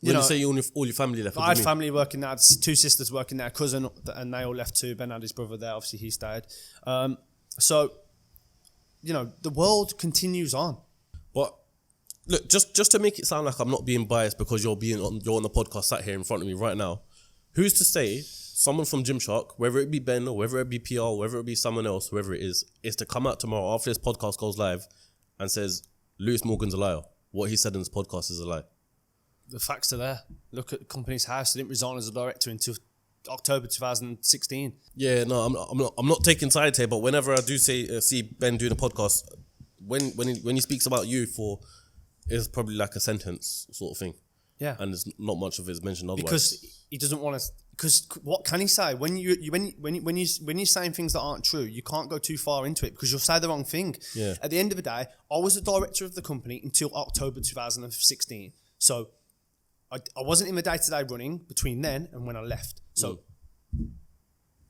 when you say all your family left, I had family working there. I had 2 sisters working there, a cousin, and they all left too. Ben had his brother there. Obviously, he stayed. So, the world continues on. But look, just to make it sound like I'm not being biased because you're on the podcast sat here in front of me right now, who's to say someone from Gymshark, whether it be Ben or whether it be PR, whether it be someone else, whoever it is to come out tomorrow after this podcast goes live and says, Lewis Morgan's a liar. What he said in this podcast is a lie. The facts are there. Look at Companies House. He didn't resign as a director until October 2016. Yeah, no, I'm not taking sides here, but whenever I do see Ben doing a podcast, when he speaks about you it's probably like a sentence sort of thing. Yeah. And there's not much of it is mentioned otherwise. Because he doesn't want to. Because what can he say when you're saying things that aren't true? You can't go too far into it because you'll say the wrong thing. Yeah. At the end of the day, I was the director of the company until October 2016. So I wasn't in the day-to-day running between then and when I left. So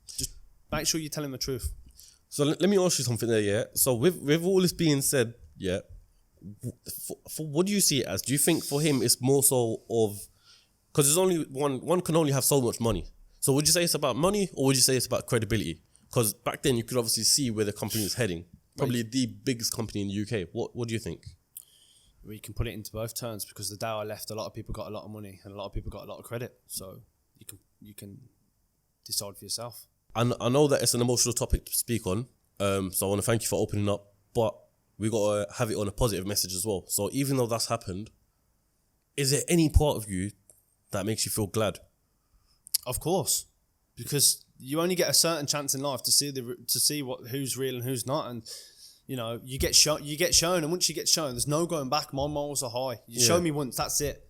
just make sure you're telling the truth. So let me ask you something there, yeah? So with all this being said, yeah, for what do you see it as? Do you think for him it's more so of, because there's only one can only have so much money. So would you say it's about money or would you say it's about credibility? Because back then you could obviously see where the company is heading. Probably the biggest company in the UK. What do you think? We can put it into both terms because the day I left, a lot of people got a lot of money and a lot of people got a lot of credit. So you can decide for yourself. And I know that it's an emotional topic to speak on. So I want to thank you for opening up, but we got to have it on a positive message as well. So even though that's happened, is there any part of you that makes you feel glad? Of course, because you only get a certain chance in life to see who's real and who's not, and you get shown, and once you get shown, there's no going back. My morals are high. You show me once, that's it,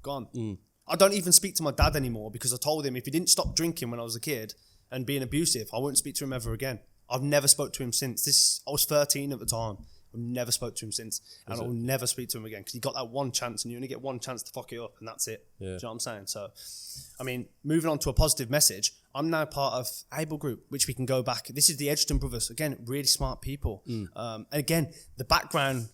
gone. I don't even speak to my dad anymore because I told him if he didn't stop drinking when I was a kid and being abusive, I won't speak to him ever again. I've never spoke to him since. I was 13 at the time. I've never spoke to him since. And I'll never speak to him again because he got that one chance and you only get one chance to fuck it up and that's it. Yeah. Do you know what I'm saying? So, I mean, moving on to a positive message, I'm now part of AYBL Group, which we can go back. This is the Edgerton brothers. Again, really smart people. And again, the background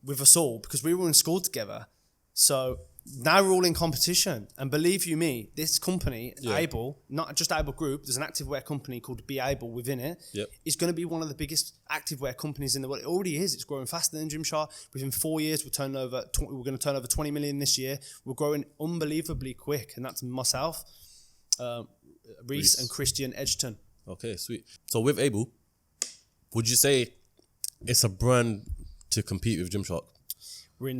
with us all, because we were in school together. So now we're all in competition. And believe you me, this company, AYBL, not just AYBL Group, there's an activewear company called Be Able within it, is going to be one of the biggest activewear companies in the world. It already is. It's growing faster than Gymshark. Within 4 years, we're going to turn over 20 million this year. We're growing unbelievably quick. And that's myself, Reese and Christian Edgerton. Okay, sweet. So with AYBL, would you say it's a brand to compete with Gymshark? We're in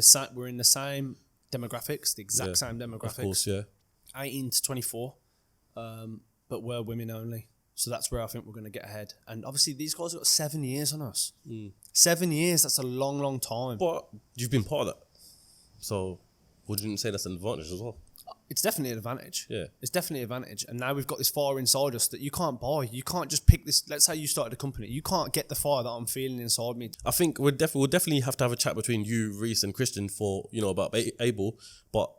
the same demographics, the exact same demographics. Of course, yeah. 18 to 24, but we're women only. So that's where I think we're going to get ahead. And obviously, these guys have got 7 years on us. 7 years, that's a long, long time. But you've been part of that. So would you say that's an advantage as well? It's definitely an advantage. Yeah. It's definitely an advantage. And now we've got this fire inside us that you can't buy. You can't just pick this. Let's say you started a company. You can't get the fire that I'm feeling inside me. I think we'll definitely have to have a chat between you, Reese, and Christian for, about AYBL. But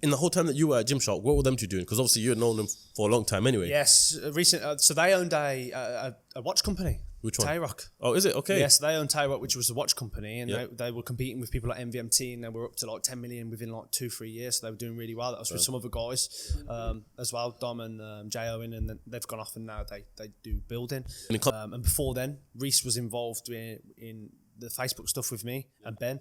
in the whole time that you were at Gymshark, what were them two doing? Because obviously you had known them for a long time anyway. Yes. So they owned a watch company. Which one? Tayrock. Oh, is it? Okay. Yes, they own Tayrock, which was a watch company, and Yeah. they were competing with people like MVMT, and they were up to like 10 million within like 2-3 years. So they were doing really well. That was with some other guys as well, Dom and Jay Owen, and then they've gone off and now they do building. And before then, Reese was involved in the Facebook stuff with me and Ben,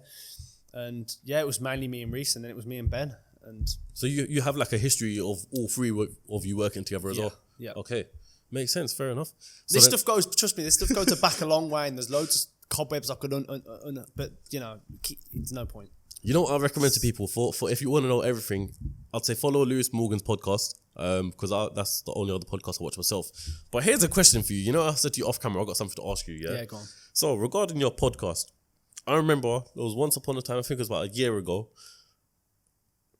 and yeah, it was mainly me and Reese, and then it was me and Ben. And so you have like a history of all three of you working together as well. Yeah. Okay. Makes sense. Fair enough. So this stuff goes. Trust me, this stuff goes back a long way, and there's loads of cobwebs I could but you know, it's no point. You know what I recommend to people for if you want to know everything, I'd say follow Lewis Morgan's podcast because that's the only other podcast I watch myself. But here's a question for you. You know, I said to you off camera, I got something to ask you. Yeah, go on. So regarding your podcast, I remember there was once upon a time, I think it was about a year ago,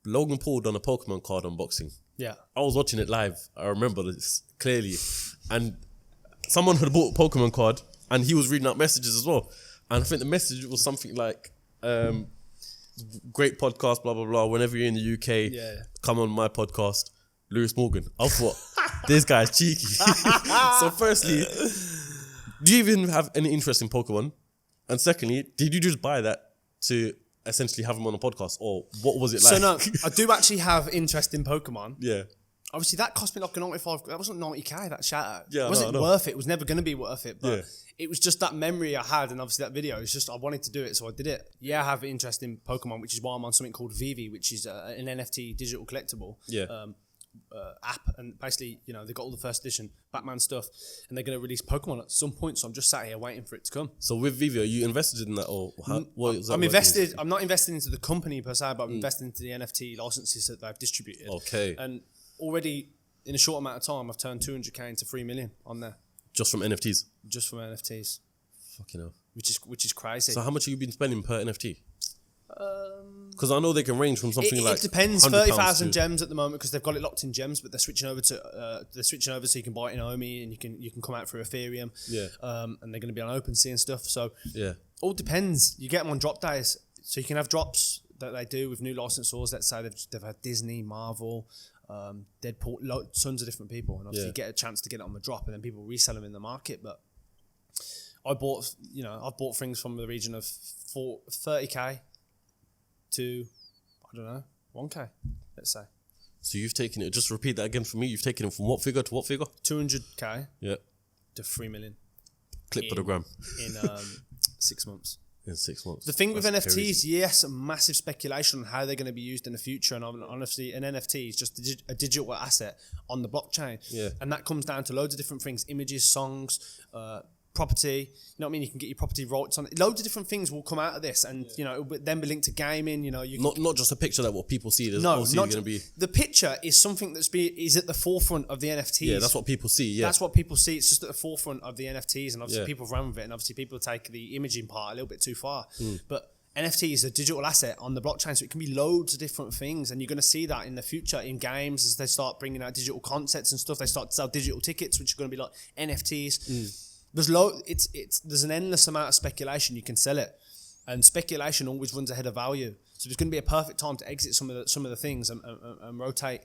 Logan Paul done a Pokemon card unboxing. Yeah. I was watching it live. I remember this clearly. And someone had bought a Pokemon card and he was reading out messages as well. And I think the message was something like, great podcast, blah, blah, blah. Whenever you're in the UK, come on my podcast, Lewis Morgan. I thought, this guy's cheeky. So firstly, do you even have any interest in Pokemon? And secondly, did you just buy that to essentially have him on a podcast, or what was it like? So no, I do actually have interest in Pokemon. Yeah. Obviously, that cost me like a 95. That wasn't 90k. That shout out. Yeah, it wasn't I know. worth it. It was never going to be worth it. But Yeah. it was just that memory I had, and obviously that video. It's just I wanted to do it, so I did it. Yeah, I have interest in Pokemon, which is why I'm on something called Vivi, which is an NFT digital collectible. Yeah. App, and basically, you know, they got all the first edition Batman stuff, and they're going to release Pokemon at some point. So I'm just sat here waiting for it to come. So with Vivi, are you invested in that, or how, what is that I'm working? invested. I'm not invested into the company per se, but I'm invested into the NFT licenses that they've distributed. Okay. And already in a short amount of time, I've turned 200k into 3 million on there Just from NFTs? just from NFTs, Fucking hell. which is crazy. So how much have you been spending per NFT? Because I know they can range from something like it depends. £100 30,000 to- gems at the moment because they've got it locked in gems, but they're switching over so you can buy it in Omi and you can come out through Ethereum. Yeah. And they're going to be on OpenSea and stuff. So Yeah. all depends. You get them on drop days, so you can have drops that they do with new licensors. Let's say they've had Disney, Marvel, Deadpool, tons of different people, and obviously you get a chance to get it on the drop, and then people resell them in the market. But I've bought things from the region of 30k to, I don't know, 1k, let's say. So you've taken it, just repeat that again for me. You've taken it from what figure to what figure? 200k Yeah. to 3 million Clip for the gram. in 6 months. In 6 months. The thing with That's NFTs, crazy. yes, massive speculation on how they're going to be used in the future. And honestly, an NFT is just a digital asset on the blockchain. Yeah. And that comes down to loads of different things: images, songs, property. You know what I mean? You can get your property rights on it. Loads of different things will come out of this, and you know, it will then be linked to gaming. You know, you Not just a picture that what people see. There's no, obviously not going to be. the picture is something is at the forefront of the NFTs. Yeah, that's what people see. Yeah. That's what people see. It's just at the forefront of the NFTs, and obviously Yeah. people run with it, and obviously people take the imaging part a little bit too far. But NFT is a digital asset on the blockchain, so it can be loads of different things, and you're going to see that in the future in games as they start bringing out digital concepts and stuff. They start to sell digital tickets, which are going to be like NFTs. There's an endless amount of speculation. You can sell it, and speculation always runs ahead of value. So there's going to be a perfect time to exit some of the things and rotate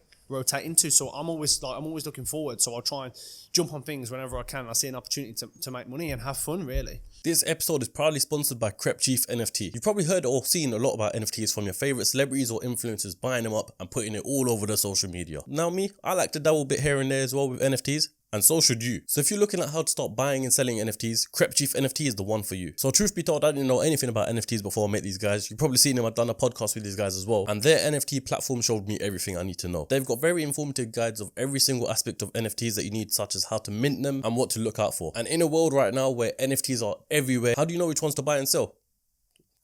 into. So I'm always looking forward. So I'll try and jump on things whenever I can. I see an opportunity to make money and have fun, really. This episode is proudly sponsored by CREP Chief NFT. You've probably heard or seen a lot about NFTs from your favorite celebrities or influencers buying them up and putting it all over their social media. Now me, I like to dabble a bit here and there as well with NFTs. And so should you. So if you're looking at how to start buying and selling NFTs, CREP Chief NFT is the one for you. So truth be told, I didn't know anything about NFTs before I met these guys. You've probably seen them. I've done a podcast with these guys as well. And their NFT platform showed me everything I need to know. They've got very informative guides of every single aspect of NFTs that you need, such as how to mint them and what to look out for. And in a world right now where NFTs are everywhere, how do you know which ones to buy and sell?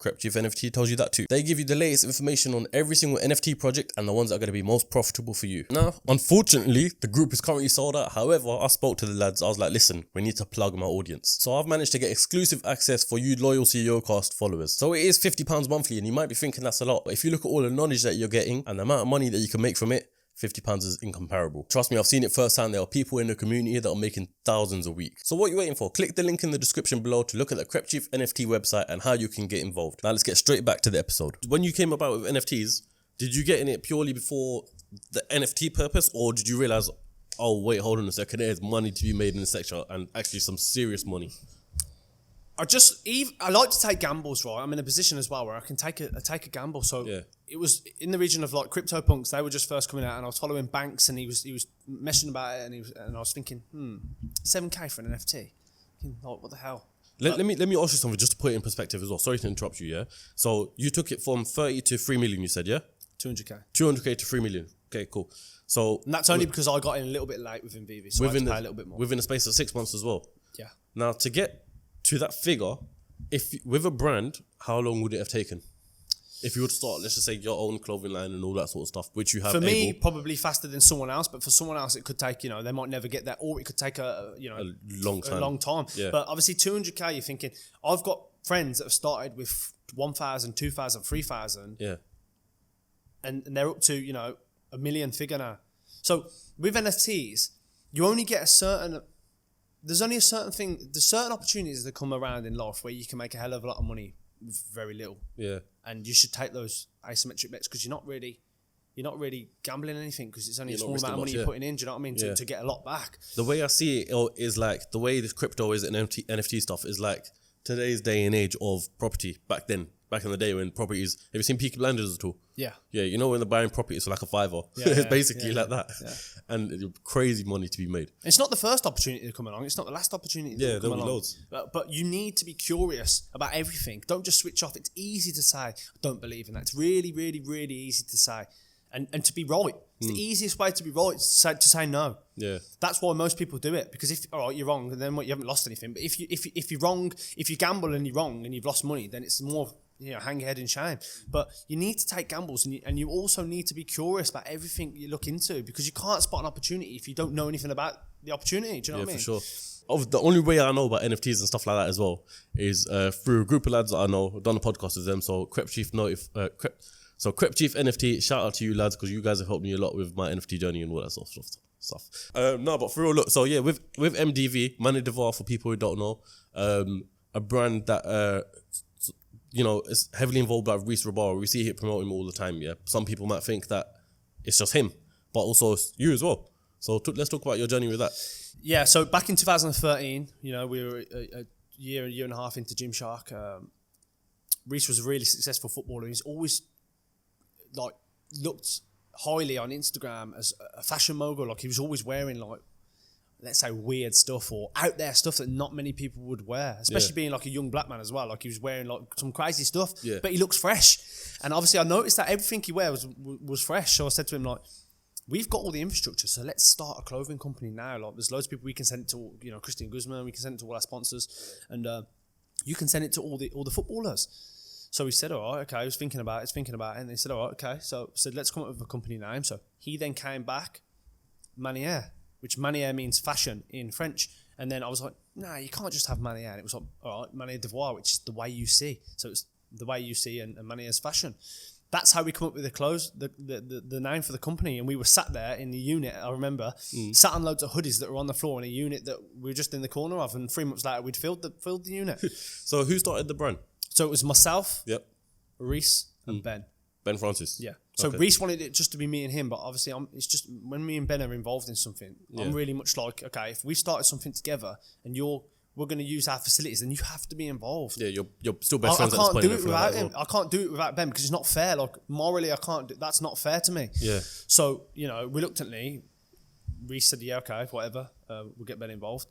CREP Chief NFT tells you that too. They give you the latest information on every single NFT project and the ones that are going to be most profitable for you. Now, unfortunately, the group is currently sold out. However, I spoke to the lads. I was like, listen, we need to plug my audience. So I've managed to get exclusive access for you loyal CEOCAST followers. So it is £50 monthly, and you might be thinking that's a lot. But if you look at all the knowledge that you're getting and the amount of money that you can make from it, £50 is incomparable. Trust me, I've seen it firsthand. There are people in the community that are making thousands a week. So what are you waiting for? Click the link in the description below to look at the CREP Chief NFT website and how you can get involved. Now let's get straight back to the episode. When you came about with NFTs, did you get in it purely before the NFT purpose, or did you realize, oh wait, hold on a second, there's money to be made in the sector and actually some serious money? I like to take gambles, right? I'm in a position as well where I can take a gamble. So it was in the region of like CryptoPunks. They were just first coming out, and I was following Banks, and he was messaging about it, and I was thinking, $7K for an NFT. Like, what the hell? Let me ask you something just to put it in perspective as well. Sorry to interrupt you. Yeah. So you took it from 30 to 3 million. You said 200K. 200K to 3 million. Okay, cool. So and that's only because I got in a little bit late within VV, so I had to pay a little bit more. Within the space of 6 months as well. Yeah. Now to get to that figure, with a brand, how long would it have taken? If you would start, let's just say your own clothing line and all that sort of stuff, which you have. For me, probably faster than someone else, but for someone else, it could take, they might never get that, or it could take a long time. Yeah. But obviously 200K, you're thinking, I've got friends that have started with 1,000, 2,000, 3,000. Yeah. And they're up to, a million figure now. So with NFTs, you only get there's only there's certain opportunities that come around in life where you can make a hell of a lot of money with very little. Yeah. And you should take those asymmetric bets because you're not really gambling anything because it's only a small amount of money you're putting in, do you know what I mean, to get a lot back. The way I see it is like, the way this crypto is and NFT stuff is like today's day and age of property back in the day when properties, have you seen Peaky Blinders at all? Yeah. Yeah, when they're buying properties for like a $5. It's basically like that. Yeah. And crazy money to be made. It's not the first opportunity to come along. It's not the last opportunity to come along. Yeah, there'll be loads. But you need to be curious about everything. Don't just switch off. It's easy to say, I don't believe in that. It's really, really, really easy to say. And to be right. It's the easiest way to be right, to say no. Yeah. That's why most people do it. Because if you're wrong, then you haven't lost anything. But if you're wrong, if you gamble and you're wrong and you've lost money, then it's more, hang your head in shame. But you need to take gambles, and you also need to be curious about everything you look into, because you can't spot an opportunity if you don't know anything about the opportunity. Do you know what I mean? Yeah, for sure. The only way I know about NFTs and stuff like that as well is through a group of lads that I know. I've done a podcast with them. So CREP Chief CREP Chief NFT, shout out to you lads, because you guys have helped me a lot with my NFT journey and all that sort of stuff. No, but for real, look. So yeah, with MDV, Money Devar, for people who don't know, a brand that is heavily involved with Reese Rabara. We see him promote him all the time. Yeah, some people might think that it's just him, but also you as well. So let's talk about your journey with that. Yeah. So back in 2013, we were a year and a half into Gymshark. Reese was a really successful footballer. He's always looked highly on Instagram as a fashion mogul. Like, he was always wearing let's say weird stuff or out there stuff that not many people would wear, especially being like a young black man as well. Like, he was wearing some crazy stuff, but he looks fresh. And obviously I noticed that everything he wears was fresh. So I said to him, we've got all the infrastructure, so let's start a clothing company now. There's loads of people we can send it to, Christian Guzman, we can send it to all our sponsors, and you can send it to all the footballers. So he said, all right, okay. I was thinking about it, and they said, all right, okay. So said, let's come up with a company name. So he then came back, Manière, which Manière means fashion in French. And then I was like, nah, you can't just have Manière. And it was like, all right, Manière Devoir, which is the way you see. So it's the way you see, and Manière's fashion. That's how we come up with the name for the company. And we were sat there in the unit, I remember, sat on loads of hoodies that were on the floor in a unit that we were just in the corner of. And 3 months later, we'd filled the unit. So who started the brand? So it was myself, yep, Reese, and Ben. Ben Francis. Yeah. So Reese wanted it just to be me and him, but obviously it's just when me and Ben are involved in something, I'm really much like, okay, if we started something together and we're going to use our facilities, then you have to be involved. Yeah, you're still best friends at this point. I can't do it without him. I can't do it without Ben because it's not fair. Like, morally, I can't. That's not fair to me. Yeah. So, reluctantly, Reese said, yeah, okay, whatever. We'll get Ben involved.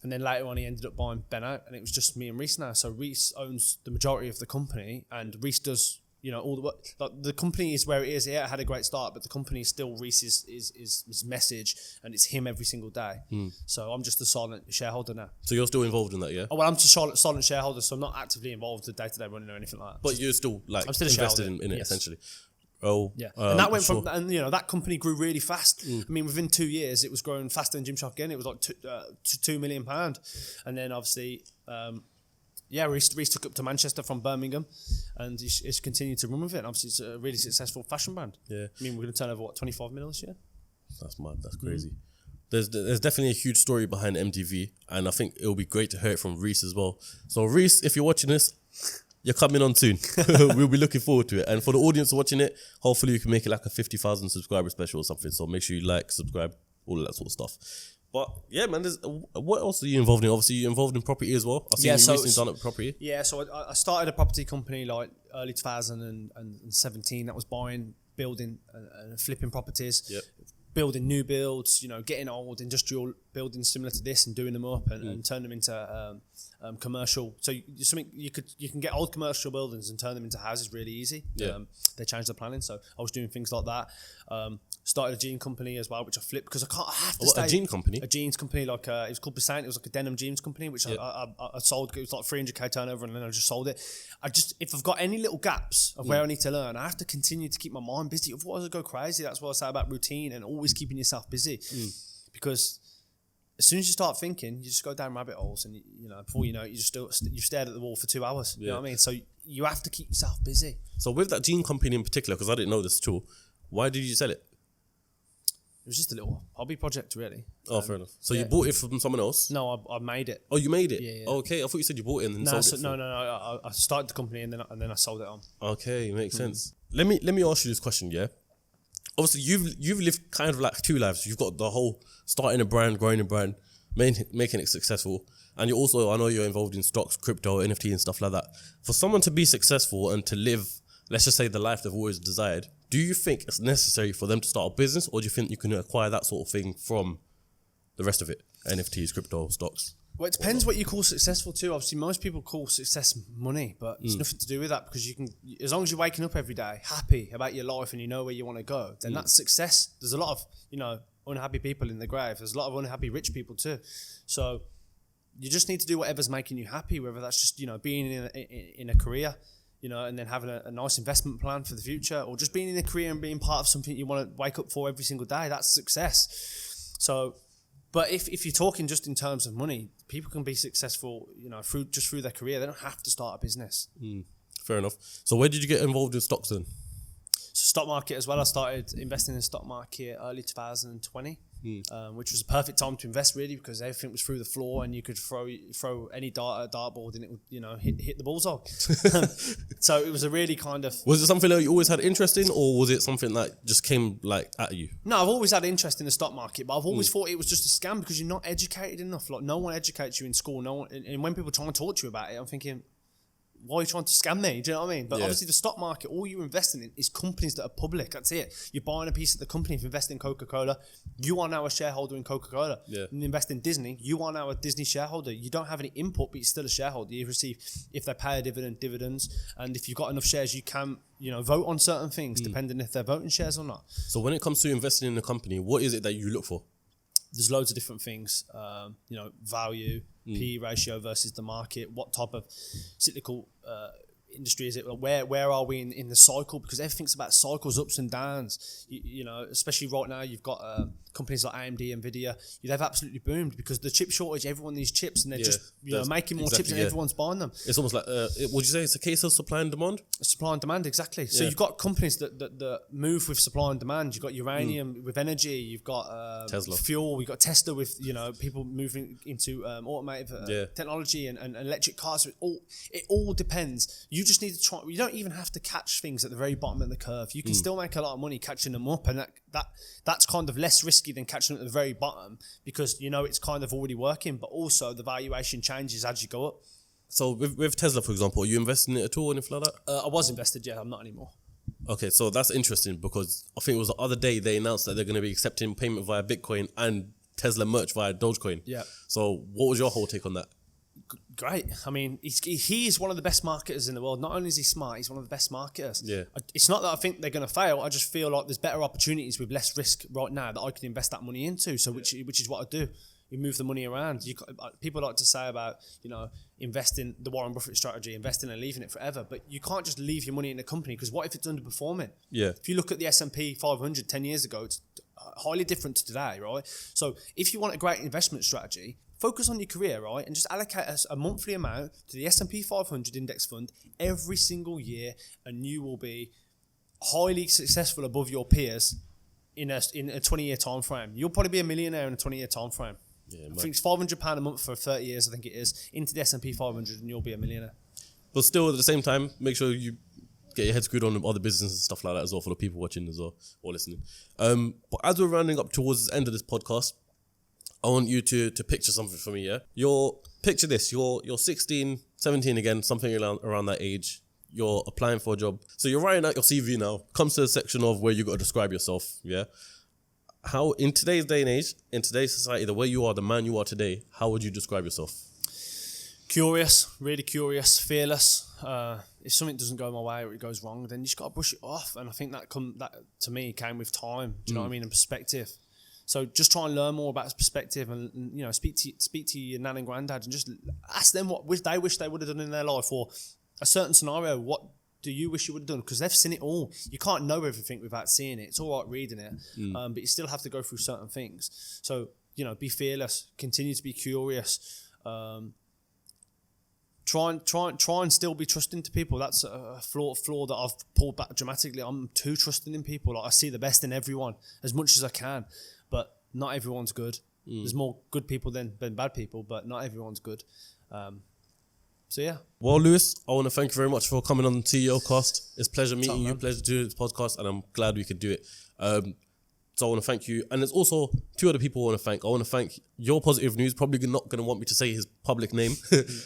And then later on, he ended up buying Ben out, and it was just me and Reese now. So Reese owns the majority of the company, and Reese does, all the work. Like, the company is where it is. Yeah, it had a great start, but the company is still Reese's message, and it's him every single day. So I'm just a silent shareholder now. So you're still involved in that, yeah? Oh, well, I'm just a silent shareholder, so I'm not actively involved with day-to-day running or anything like that. But you're still I'm still invested in it, essentially. Oh, yeah. And that went from, that company grew really fast. I mean, within 2 years, it was growing faster than Gymshark again. It was like £2 million. And then obviously, Reese took up to Manchester from Birmingham, and he's continued to run with it. And obviously, it's a really successful fashion brand. Yeah. I mean, we're going to turn over 25 million this year. That's mad. That's crazy. There's definitely a huge story behind MTV, and I think it'll be great to hear it from Reese as well. So Reese, if you're watching this, you're coming on soon. We'll be looking forward to it. And for the audience watching it, hopefully you can make it like a 50,000 subscriber special or something. So make sure you like, subscribe, all of that sort of stuff. But yeah, man, what else are you involved in? Obviously, you're involved in property as well. I've seen you recently done it with property. Yeah, so I started a property company like early 2017 that was buying, building and flipping properties. Yep. Building new builds, getting old industrial buildings similar to this and doing them up and turn them into commercial. So you can get old commercial buildings and turn them into houses really easy. Yeah. They changed the planning, so I was doing things like that. Started a jean company as well, which I flipped because I have to stay. A jean company? A jeans company, like it was called Bassant. It was like a denim jeans company, which I sold. It was like 300k turnover, and then I just sold it. If I've got any little gaps of where I need to learn, I have to continue to keep my mind busy. Otherwise, I go crazy. That's what I say about routine and always keeping yourself busy, because as soon as you start thinking, you just go down rabbit holes, and before you know it, you've stared at the wall for 2 hours. You know what I mean? So you have to keep yourself busy. So with that jean company in particular, because I didn't know this at all, why did you sell it? It was just a little hobby project, really. Oh, fair enough. So you bought it from someone else? No, I made it. Oh, you made it? Yeah. Okay, I thought you said you bought it and then sold it. No. I started the company and then I sold it on. Okay, makes sense. Let me ask you this question, yeah? Obviously, you've lived kind of like two lives. You've got the whole starting a brand, growing a brand, making it successful. And you also, I know you're involved in stocks, crypto, NFT and stuff like that. For someone to be successful and to live, let's just say, the life they've always desired, do you think it's necessary for them to start a business, or do you think you can acquire that sort of thing from the rest of it? NFTs, crypto, stocks? Well, it depends what you call successful too. Obviously, most people call success money, but it's nothing to do with that, because you can, as long as you're waking up every day happy about your life and you know where you want to go, then that's success. There's a lot of, unhappy people in the grave. There's a lot of unhappy rich people too. So you just need to do whatever's making you happy, whether that's just, being in a career, and then having a nice investment plan for the future, or just being in a career and being part of something you want to wake up for every single day. That's success. So, but if you're talking just in terms of money, people can be successful, through their career. They don't have to start a business. Fair enough. So where did you get involved in stocks then? So stock market as well. I started investing in the stock market early 2020. Which was a perfect time to invest, really, because everything was through the floor and you could throw any dartboard and it would hit the bullseye. So it was a really kind of... Was it something that you always had interest in, or was it something that just came at you? No, I've always had interest in the stock market, but I've always thought it was just a scam, because you're not educated enough. Like, no one educates you in school. And when people try and talk to you about it, I'm thinking, why are you trying to scam me? Do you know what I mean? But obviously the stock market, all you're investing in is companies that are public. That's it. You're buying a piece of the company. If you invest in Coca-Cola, you are now a shareholder in Coca-Cola. Yeah. And invest in Disney, you are now a Disney shareholder. You don't have any input, but you're still a shareholder. You receive, if they pay a dividends. And if you've got enough shares, you can, vote on certain things, depending if they're voting shares or not. So when it comes to investing in a company, what is it that you look for? There's loads of different things, value, PE ratio versus the market, what type of cyclical industry is it? Where are we in the cycle? Because everything's about cycles, ups and downs. Especially right now, you've got companies like AMD, Nvidia. They've absolutely boomed because the chip shortage. Everyone needs chips, and they're just making more chips, and everyone's buying them. It's almost like would you say it's a case of supply and demand? Supply and demand, exactly. So you've got companies that move with supply and demand. You've got uranium with energy. You've got Tesla fuel. You've got Tesla with people moving into automotive technology and electric cars. It all depends. You just need to try. You don't even have to catch things at the very bottom of the curve. You can still make a lot of money catching them up, and that's kind of less risky than catching them at the very bottom, because it's kind of already working. But also the valuation changes as you go up. So with Tesla, for example, are you investing in it at all, anything like that? I was invested, I'm not anymore. Okay, so that's interesting, because I think it was the other day they announced that they're going to be accepting payment via Bitcoin and Tesla merch via Dogecoin. Yeah. So what was your whole take on that? Great. I mean, he is one of the best marketers in the world. Not only is he smart, he's one of the best marketers. Yeah. It's not that I think they're going to fail. I just feel like there's better opportunities with less risk right now that I can invest that money into. So which is what I do. You move the money around. People like to say about, investing, the Warren Buffett strategy, investing and leaving it forever. But you can't just leave your money in a company, because what if it's underperforming? Yeah. If you look at the S&P 500 10 years ago, it's highly different to today, right? So if you want a great investment strategy, focus on your career, right? And just allocate a monthly amount to the S&P 500 index fund every single year, and you will be highly successful above your peers in a 20-year time frame. You'll probably be a millionaire in a 20-year time frame. Yeah, I think it's £500 a month for 30 years, I think it is, into the S&P 500, and you'll be a millionaire. But still, at the same time, make sure you get your head screwed on other businesses and stuff like that as well, for the people watching as well, or listening. But as we're rounding up towards the end of this podcast, I want you to picture something for me, yeah? Picture this, you're 16, 17 again, something around that age. You're applying for a job. So you're writing out your CV now. Comes to the section of where you got to describe yourself, yeah? How, in today's day and age, in today's society, the way you are, the man you are today, how would you describe yourself? Curious, really curious, fearless. If something doesn't go my way or it goes wrong, then you just got to brush it off. And I think that to me came with time. Do you know what I mean? And perspective. So just try and learn more about his perspective, and you know, speak to your nan and granddad, and just ask them what they wish they would have done in their life, or a certain scenario. What do you wish you would have done? Because they've seen it all. You can't know everything without seeing it. It's all right reading it, but you still have to go through certain things. So you know, be fearless. Continue to be curious. Try and still be trusting to people. That's a flaw that I've pulled back dramatically. I'm too trusting in people. Like, I see the best in everyone as much as I can. But not everyone's good. There's more good people than bad people, but not everyone's good. So yeah. Well, Lewis, I want to thank you very much for coming on the CEOCAST. It's a pleasure meeting you, pleasure doing this podcast, and I'm glad we could do it. So I want to thank you. And there's also two other people I want to thank. I want to thank Your Positive News, probably not going to want me to say his public name.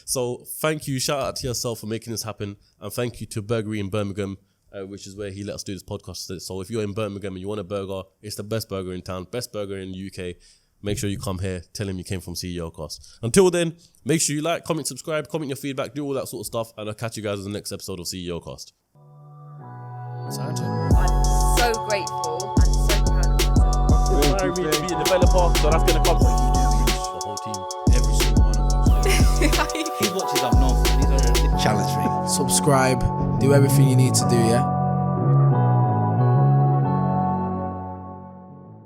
So thank you. Shout out to yourself for making this happen. And thank you to Burgery in Birmingham, which is where he let us do this podcast. So if you're in Birmingham and you want a burger, it's the best burger in town, best burger in the UK. Make sure you come here, tell him you came from CEOCAST. Until then, make sure you like, comment, subscribe, comment your feedback, do all that sort of stuff, and I'll catch you guys in the next episode of CEOCAST. I'm so grateful and so proud of myself. Inspiring me to be a developer, so that's going to come. What you do is the whole team, every single one of us. These watches I've known, these are a challenge for me. Subscribe. Do everything you need to do, yeah?